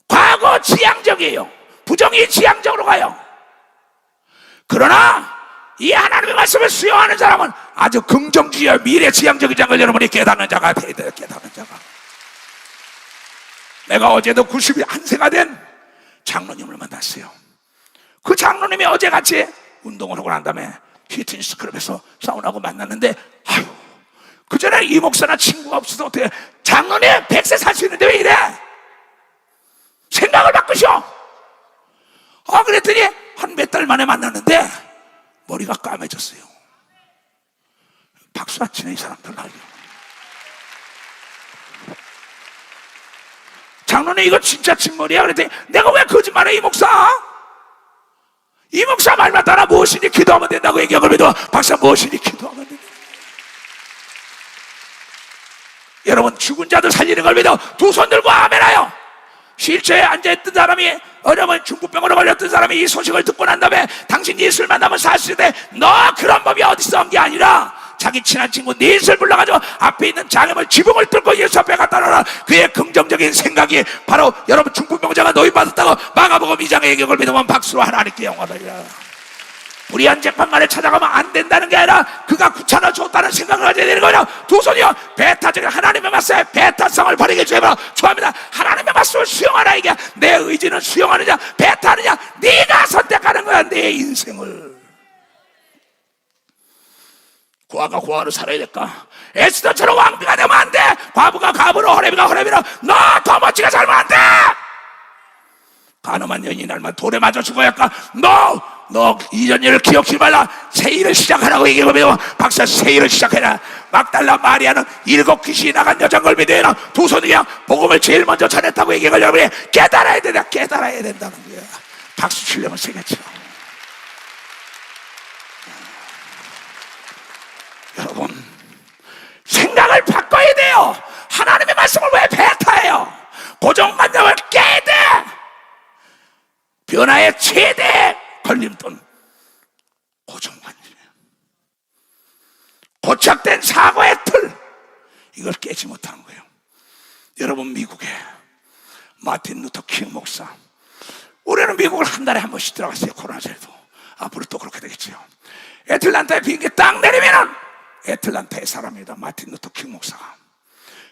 과거 지향적이에요. 부정이 지향적으로 가요. 그러나 이 하나님의 말씀을 수용하는 사람은 아주 긍정주의와 미래 지향적인 걸 여러분이 깨닫는 자가 돼야 돼요. 깨닫는 자가. 내가 어제도 91세가 된 장로님을 만났어요. 그 장로님이 어제 같이 운동을 하고 난 다음에 히트니스 클럽에서 사우나하고 만났는데 아유, 그 전에 이 목사나 친구가 없어서 어떻게 장로님 100세 살 수 있는데 왜 이래? 생각을 바꾸셔. 그랬더니 한 몇 달 만에 만났는데 머리가 까매졌어요. 박수 안 치네 이 사람들. 장로님 이거 진짜 진머리야. 그랬더니 내가 왜 거짓말해 이 목사? 이 목사 말 맞다나 무엇이니 기도하면 된다고 얘기하거든요. 박사 무엇이니 기도하면 된다. 여러분 죽은 자도 살리는 걸 믿어 두 손 들고 아멘하여. 실제에 앉아있던 사람이 어려운 중국병으로 걸렸던 사람이 이 소식을 듣고 난 다음에 당신 예수를 만나면 사실 때 너 그런 법이 어딨어 한 게 아니라 자기 친한 친구 넷을 불러가지고 앞에 있는 장애물 지붕을 뚫고 예수 앞에 갖다 놔라. 그의 긍정적인 생각이 바로 여러분 중풍병자가 노인받았다고 마가복음 2장의 얘기를 믿으면 박수로 하나님께 영광을 드리라. 불의한 재판관을 찾아가면 안 된다는 게 아니라 그가 구차나 줬다는 생각을 가져야 되는 거예요. 두 손이요 배타적인 하나님의 말씀에 배타성을 버리게 주여라. 좋아합니다. 하나님의 말씀을 수용하라. 이게 내 의지는 수용하느냐 배타하느냐 네가 선택하는 거야. 내 인생을 고아가 고아로 살아야 될까? 에스더처럼 왕비가 되면 안 돼. 과부가 과부로 호레비가 호레비로 너 더 멋지게 살면 안 돼. 가늠한 여인이 날만 돌에 맞아 죽어야 할까? 너 이전 일을 기억하지 말라. 새 일을 시작하라고 얘기하면 박사 새 일을 시작해라. 막달라 마리아는 7 귀신이 나간 여자인 걸 믿어야 두 손이야 복음을 제일 먼저 전했다고 얘기하려고 해. 깨달아야 된다. 깨달아야 된다는 거야. 박수 치려면 세게 쳐. 여러분 생각을 바꿔야 돼요. 하나님의 말씀을 왜 배타해요? 고정관념을 깨야 돼. 변화의 최대 걸림돌 고정관념이에요. 고착된 사고의 틀 이걸 깨지 못하는 거예요. 여러분 미국에 마틴 루터 킹 목사, 우리는 미국을 한 달에 한 번씩 들어갔어요. 코로나 전에도 앞으로 또 그렇게 되겠죠. 애틀란타에 비행기 딱 내리면은 애틀란타의 사람이다. 마틴 루터 킹 목사가.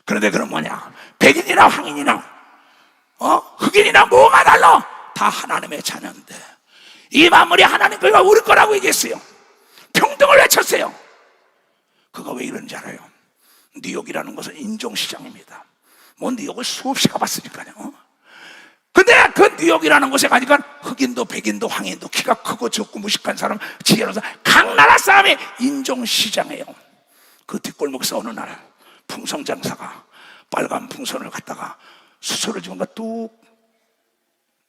그런데 그럼 뭐냐, 백인이나 황인이나 흑인이나 뭐가 달라? 다 하나님의 자녀인데 이 만물이 하나님 거가 우리 거라고 얘기했어요. 평등을 외쳤어요. 그가 왜 이런지 알아요? 뉴욕이라는 것은 인종시장입니다. 뭐 뉴욕을 수없이 가봤으니까요. 근데 그 뉴욕이라는 곳에 가니까 흑인도 백인도 황인도 키가 크고 적고 무식한 사람 지혜로운 사람 각 나라 사람이 인종시장이에요. 그 뒷골목에서 어느 날 풍선장사가 빨간 풍선을 갖다가 수소를 집은가 뚝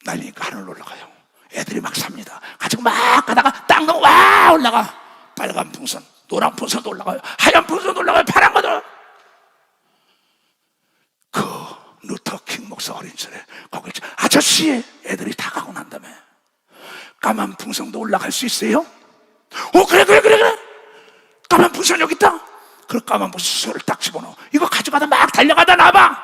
날리니까 하늘로 올라가요. 애들이 막 삽니다. 가지고 막 가다가 땅으로 와 올라가. 빨간 풍선, 노란 풍선도 올라가요. 하얀 풍선도 올라가요. 파란 것도. 루터킹 목사 어린 시절에 거기 아저씨 애들이 다 가고 난 다음에 까만 풍선도 올라갈 수 있어요? 그래 까만 풍선 여기 있다. 그 까만 풍선을 딱 집어넣어. 이거 가져가다 막 달려가다 나봐.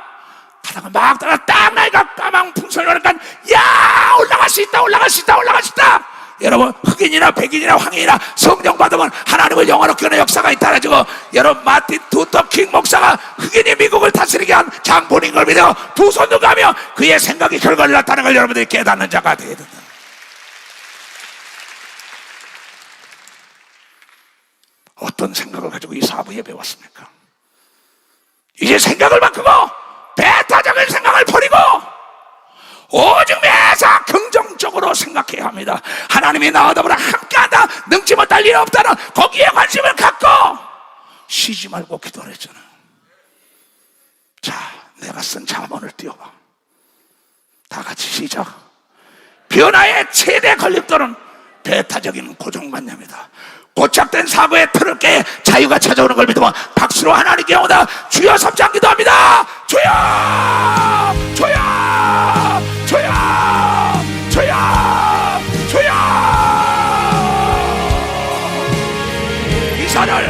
가다가 막 딱 나니까 까만 풍선을 하니까 야 올라갈 수 있다. 여러분 흑인이나 백인이나 황인이나 성령 받으면 하나님을 영원히 끄는 역사가 있다라지고, 여러분 마틴 루터킹 목사가 흑인이 미국을 다스리게 한 장본인 걸 믿어 두 손을 가며 그의 생각이 결과를 낳다는 걸 여러분들이 깨닫는 자가 되어야 된다. 어떤 생각을 가지고 이 사부 예배 왔습니까? 이제 생각을 바꾸고 배타적인 생각을 버리고 오직 매사 긍정적으로 생각해야 합니다. 하나님이 나와 더불어 함께한다, 능치 못할 일 없다는 거기에 관심을 갖고 쉬지 말고 기도를 했잖아요. 자, 내가 쓴 잠언을 띄워봐. 다 같이 시작. 변화의 최대 걸림돌은 배타적인 고정관념이다. 고착된 사고의 틀을 깨 자유가 찾아오는 걸 믿으면 박수로 하나님께 오다 주여 삼창 기도합니다. 주여 주여 주여 주여 주여. 이 산지를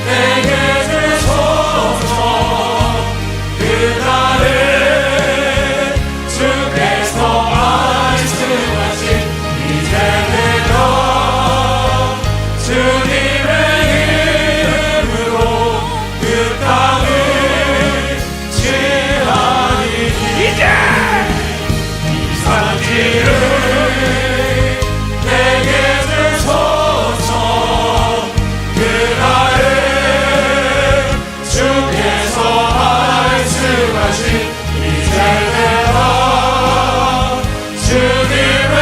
내게 주소서. 그날을 주께서 말씀하신 이제대로 주님의 이름으로 그 땅을 취하리니. 이제 이 산지를 내게 주소서. 그날을 주께서 말씀하신 이제대로 주님의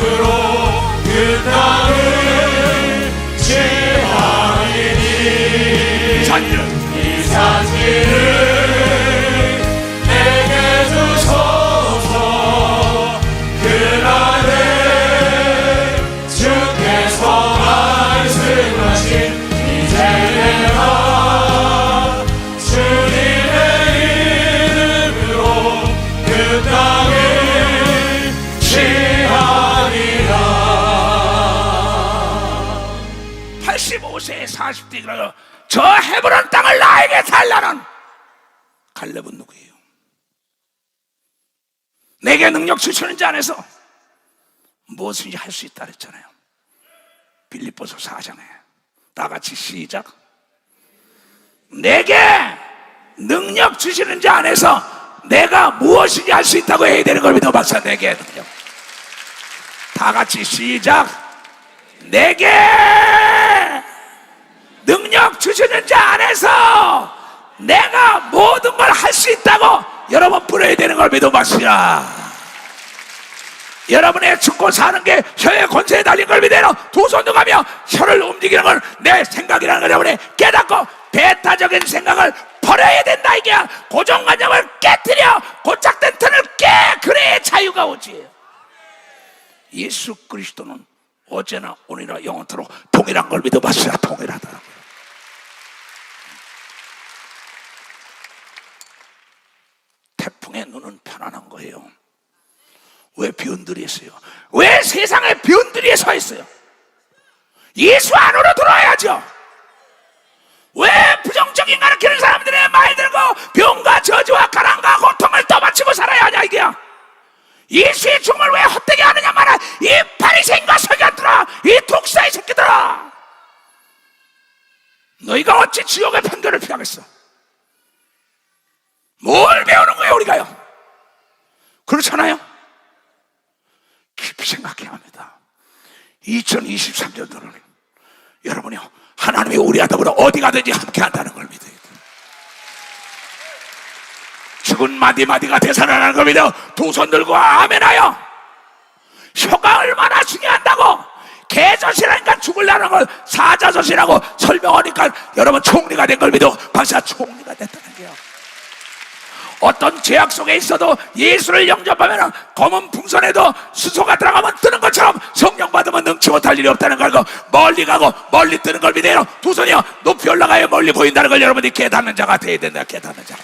이름으로 그 땅을 취하리니. 이 산지를 내게 주소서. 그날에 주께서 말씀하신 이제대로 주님의 이름으로 그 땅을 취하리라. 85세에 40대 그러고 저 헤브론 땅을 나에게 달라는 갈렙은 누구예요? 내게 능력 주시는 자 안에서 무엇인지 할 수 있다 그랬잖아요. 빌립보서 4장에 다 같이 시작. 내게 능력 주시는 자 안에서 내가 무엇인지 할 수 있다고 해야 되는 걸 믿어 박사. 내게 능력. 다 같이 시작. 내게 능력 주시는 자 안에서 내가 모든 걸 할 수 있다고 여러분 부려야 되는 걸 믿어 박시라. 여러분의 죽고 사는 게 혀의 권세에 달린 걸 믿어요. 두 손도 가며 혀를 움직이는 건 내 생각이라는 걸 여러분이 깨닫고 배타적인 생각을 버려야 된다. 이게 고정관념을 깨뜨려 고착된 틀을 깨. 그래야 자유가 오지. 예수 그리스도는 어제나 오늘이나 영원토록 동일한 걸 믿어봤어야 동일하더라고요. 태풍의 눈은 편안한 거예요. 왜 변들이 있어요? 왜 세상에 변들이 서 있어요? 예수 안으로 들어와야죠. 왜 부정적인 가르치는 사람들의 말 들고 병과 저주와 가난과 고통을 떠받치고 살아야 하냐 이게야. 예수의 죽음을 왜 헛되게 하느냐 말아. 이 바리새인과 서기관들아, 이 독사의 새끼들아, 너희가 어찌 지옥의 판결을 피하겠어? 뭘 배우는 거예요 우리가요? 그렇잖아요. 깊이 생각해야 합니다. 2023년도는 여러분이요 하나님이 우리와 더불어 어디 가든지 함께 한다는 걸 믿어야 돼요. 죽은 마디마디가 되살아나는 걸 믿어 두 손 들고 아멘하여. 혀가 얼마나 중요한다고. 개젖이라니까 죽으려는 걸 사자젖이라고 설명하니까 여러분 총리가 된 걸 믿어 박사 총리가 됐다는 거예요. 어떤 죄악 속에 있어도 예수를 영접하면 검은 풍선에도 수소가 들어가면 뜨는 것처럼 성령 받으면 능치 못할 일이 없다는 걸 알고 멀리 가고 멀리 뜨는 걸 믿어요. 두 손이요 높이 올라가야 멀리 보인다는 걸 여러분이 깨닫는 자가 되어야 된다. 깨닫는 자가.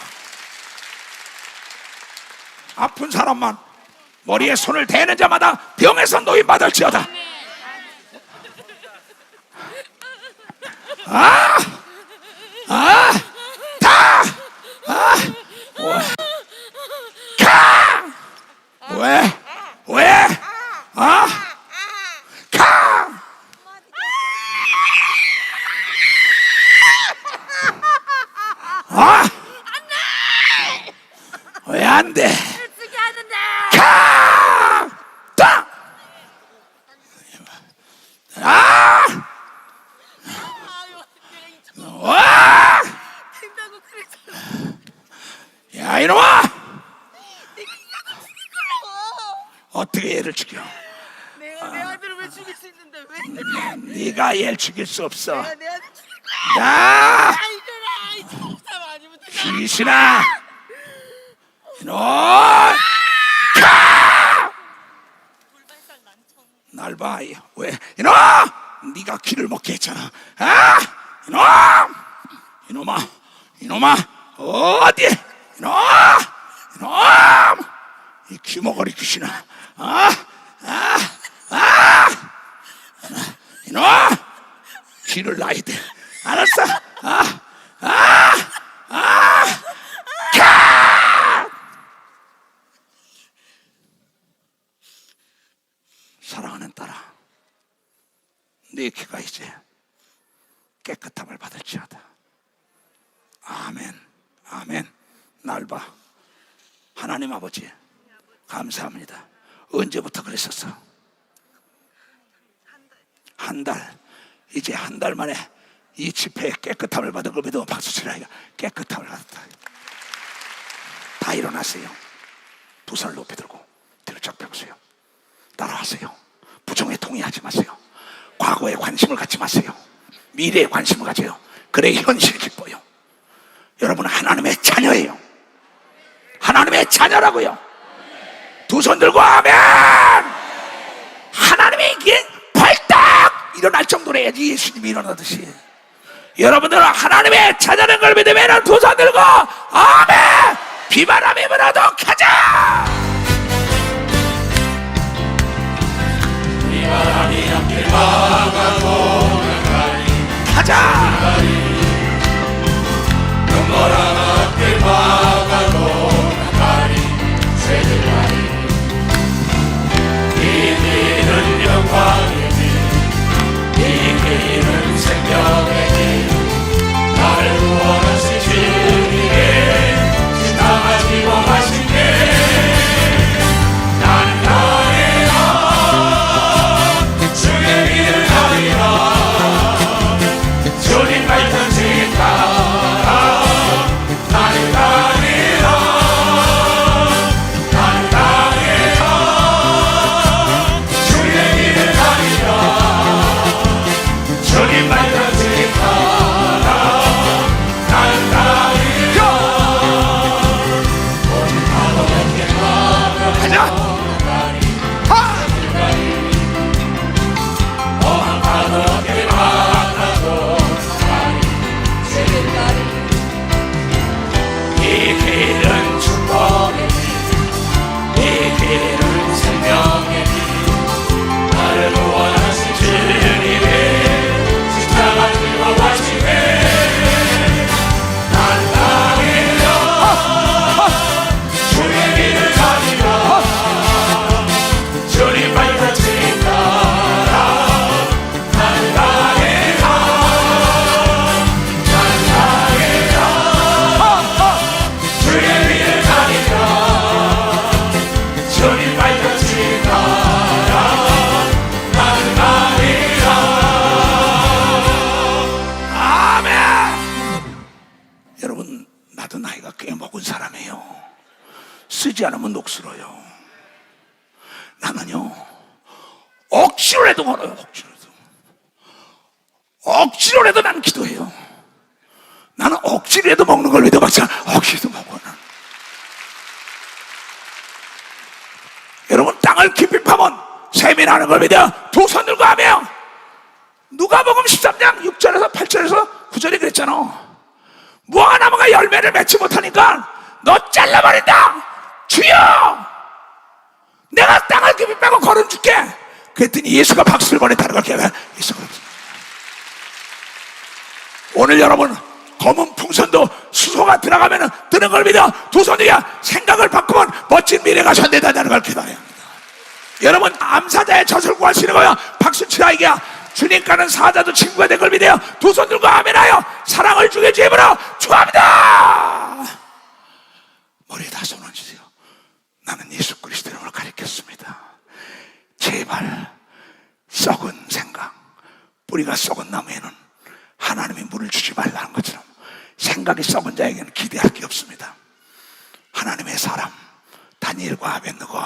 아픈 사람만 머리에 손을 대는 자마다 병에서 노인받을지어다. 왜? 왜 안 돼? 야 이놈아! 어떻게 얘를 죽여? 내가 내 아들을 왜 죽일 수 있는데 왜? 네가 얘를 죽일 수 없어. 내가 내 아들 죽일 거야. 야! 이거라. 참 아니면 돼. 귀신아! 이놈! 불발산 난청. 날 봐. 왜? 이놈! 네가 귀를 먹게 했잖아. 이놈! 이놈아! 어디? 이놈! 이 귀머거리 귀신아! 이놈! 귀를 놔야 돼. 알았어? 사랑하는 딸아, 네 귀가 이제 깨끗함을 받을지어다. 아멘, 아멘. 날 봐. 하나님 아버지 감사합니다. 언제부터 그랬었어? 이제 한 달 만에 이 집회에 깨끗함을 받은 걸 믿으면 박수 치라. 깨끗함을 받았다. 다 일어나세요. 두 손을 높이 들고 뒤로 쫙 펴보세요. 따라하세요. 부정에 동의하지 마세요. 과거에 관심을 갖지 마세요. 미래에 관심을 가져요. 그래 현실이 기뻐요. 여러분은 하나님의 자녀예요. 하나님의 자녀라고요. 두 손 들고 아멘. 하나님의 이게 벌떡 일어날 정도로 해야지 예수님이 일어나듯이. 여러분들은 하나님의 자녀라는 걸 믿으면 두 손 들고 아멘. 비바람이 불어도 가자. 비바람이 앞길 막아도 나가리 가자. 눈보라가 앞길 막아도 나가리 새들가리 이 길은 영광의 길, 이 길은 생명의 길, 나를 구원하신 주님의 지나가시고 가신 길, 나는 가리라 주의 길을 가리라 주님 말씀을 따라 나는 가리라 나는 가리라 주의 길을 가리라 주님 말씀을 따라 나는 가리라 온 파도에 가자. 온 파도에 막아도 이 길은 축복의 길, 이 길은 생명의 길, 나를 구원하신 주님의 십자가 들고 가신 길, 난 가리라 주의 길을 가리라 주님 발끝을 따라 난 가리라 난 가리라 주의 길을 가리라 주님 발끝을 따라 난 가리라 아멘. 여러분, 나도 나이가 꽤 먹은 사람이에요. 쓰지 않으면 녹슬어요. 나는요 억지로라도 걸어요. 억지로라도 난 기도해요. 나는 억지로라도 먹는 걸 믿어 봤자 억지로 먹어. 땅을 깊이 파면 샘이 나는 걸 믿어 두 손 들고 하며. 누가복음 13장 6절에서 8절에서 9절이 그랬잖아. 무화과나무가 열매를 맺지 못하니까 너 잘라버린다. 주여, 내가 땅을 깊이 빼고 걸어줄게. 그랬더니 예수가 박수를 보냈다는 걸 기억해. 예수가. 오늘 여러분 검은 풍선도 수소가 들어가면 뜨는 걸 믿어 두 손이야 생각을 바꾸면 멋진 미래가 선대다는 걸 기도해야 합니다. 여러분 암사자의 젖을 구할 수 있는 거야. 박수 치라 이게야. 주님과는 사자도 친구가 된 걸 믿어요. 두 손 들고 아멘하여 사랑을 주의 주임으로 축하합니다. 머리에다 손 얹으세요. 나는 예수 그리스도 이름으로 가리켰습니다. 제발 썩은 생각, 뿌리가 썩은 나무에는 하나님이 물을 주지 말라는 것처럼 생각이 썩은 자에게는 기대할 게 없습니다. 하나님의 사람 다니엘과 아벳느고,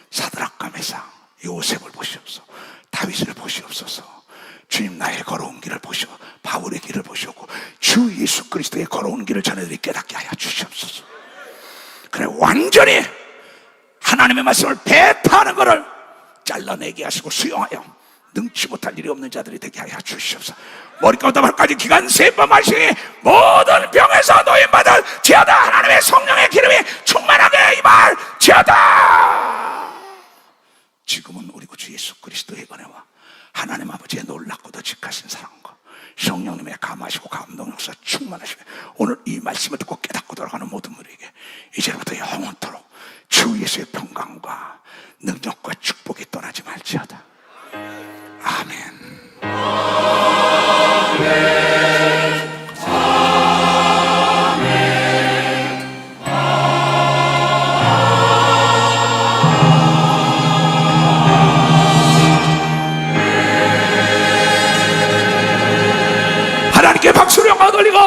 사드락과 메삭, 요셉을 보시옵소서. 다윗을 보시옵소서. 주님 나의 걸어온 길을 보시오. 바울의 길을 보시옵고 주 예수 그리스도의 걸어온 길을 전해드리 깨닫게 하여 주시옵소서. 그래 완전히 하나님의 말씀을 배타하는 것을 잘라내게 하시고 수용하여 능치 못할 일이 없는 자들이 되게 하여 주시옵소서. 머리부터 발까지 기간 세번 말씀이 모든 병에서 노인받을 지어다. 하나님의 성령의 기름이 충만하게 임할 지어다. 지금은 우리 구주 예수 그리스도의 은혜와 하나님 아버지의 놀랍고도 직하신 사랑과 성령님의 감하시고 감동 역사 충만하시며 오늘 이 말씀을 듣고 깨닫고 돌아가는 모든 분에게 이제부터 영원토록 주 예수의 평강과 능력과 축복이 떠나지 말지어다. 아멘. 하나님께 박수로 영광 돌리고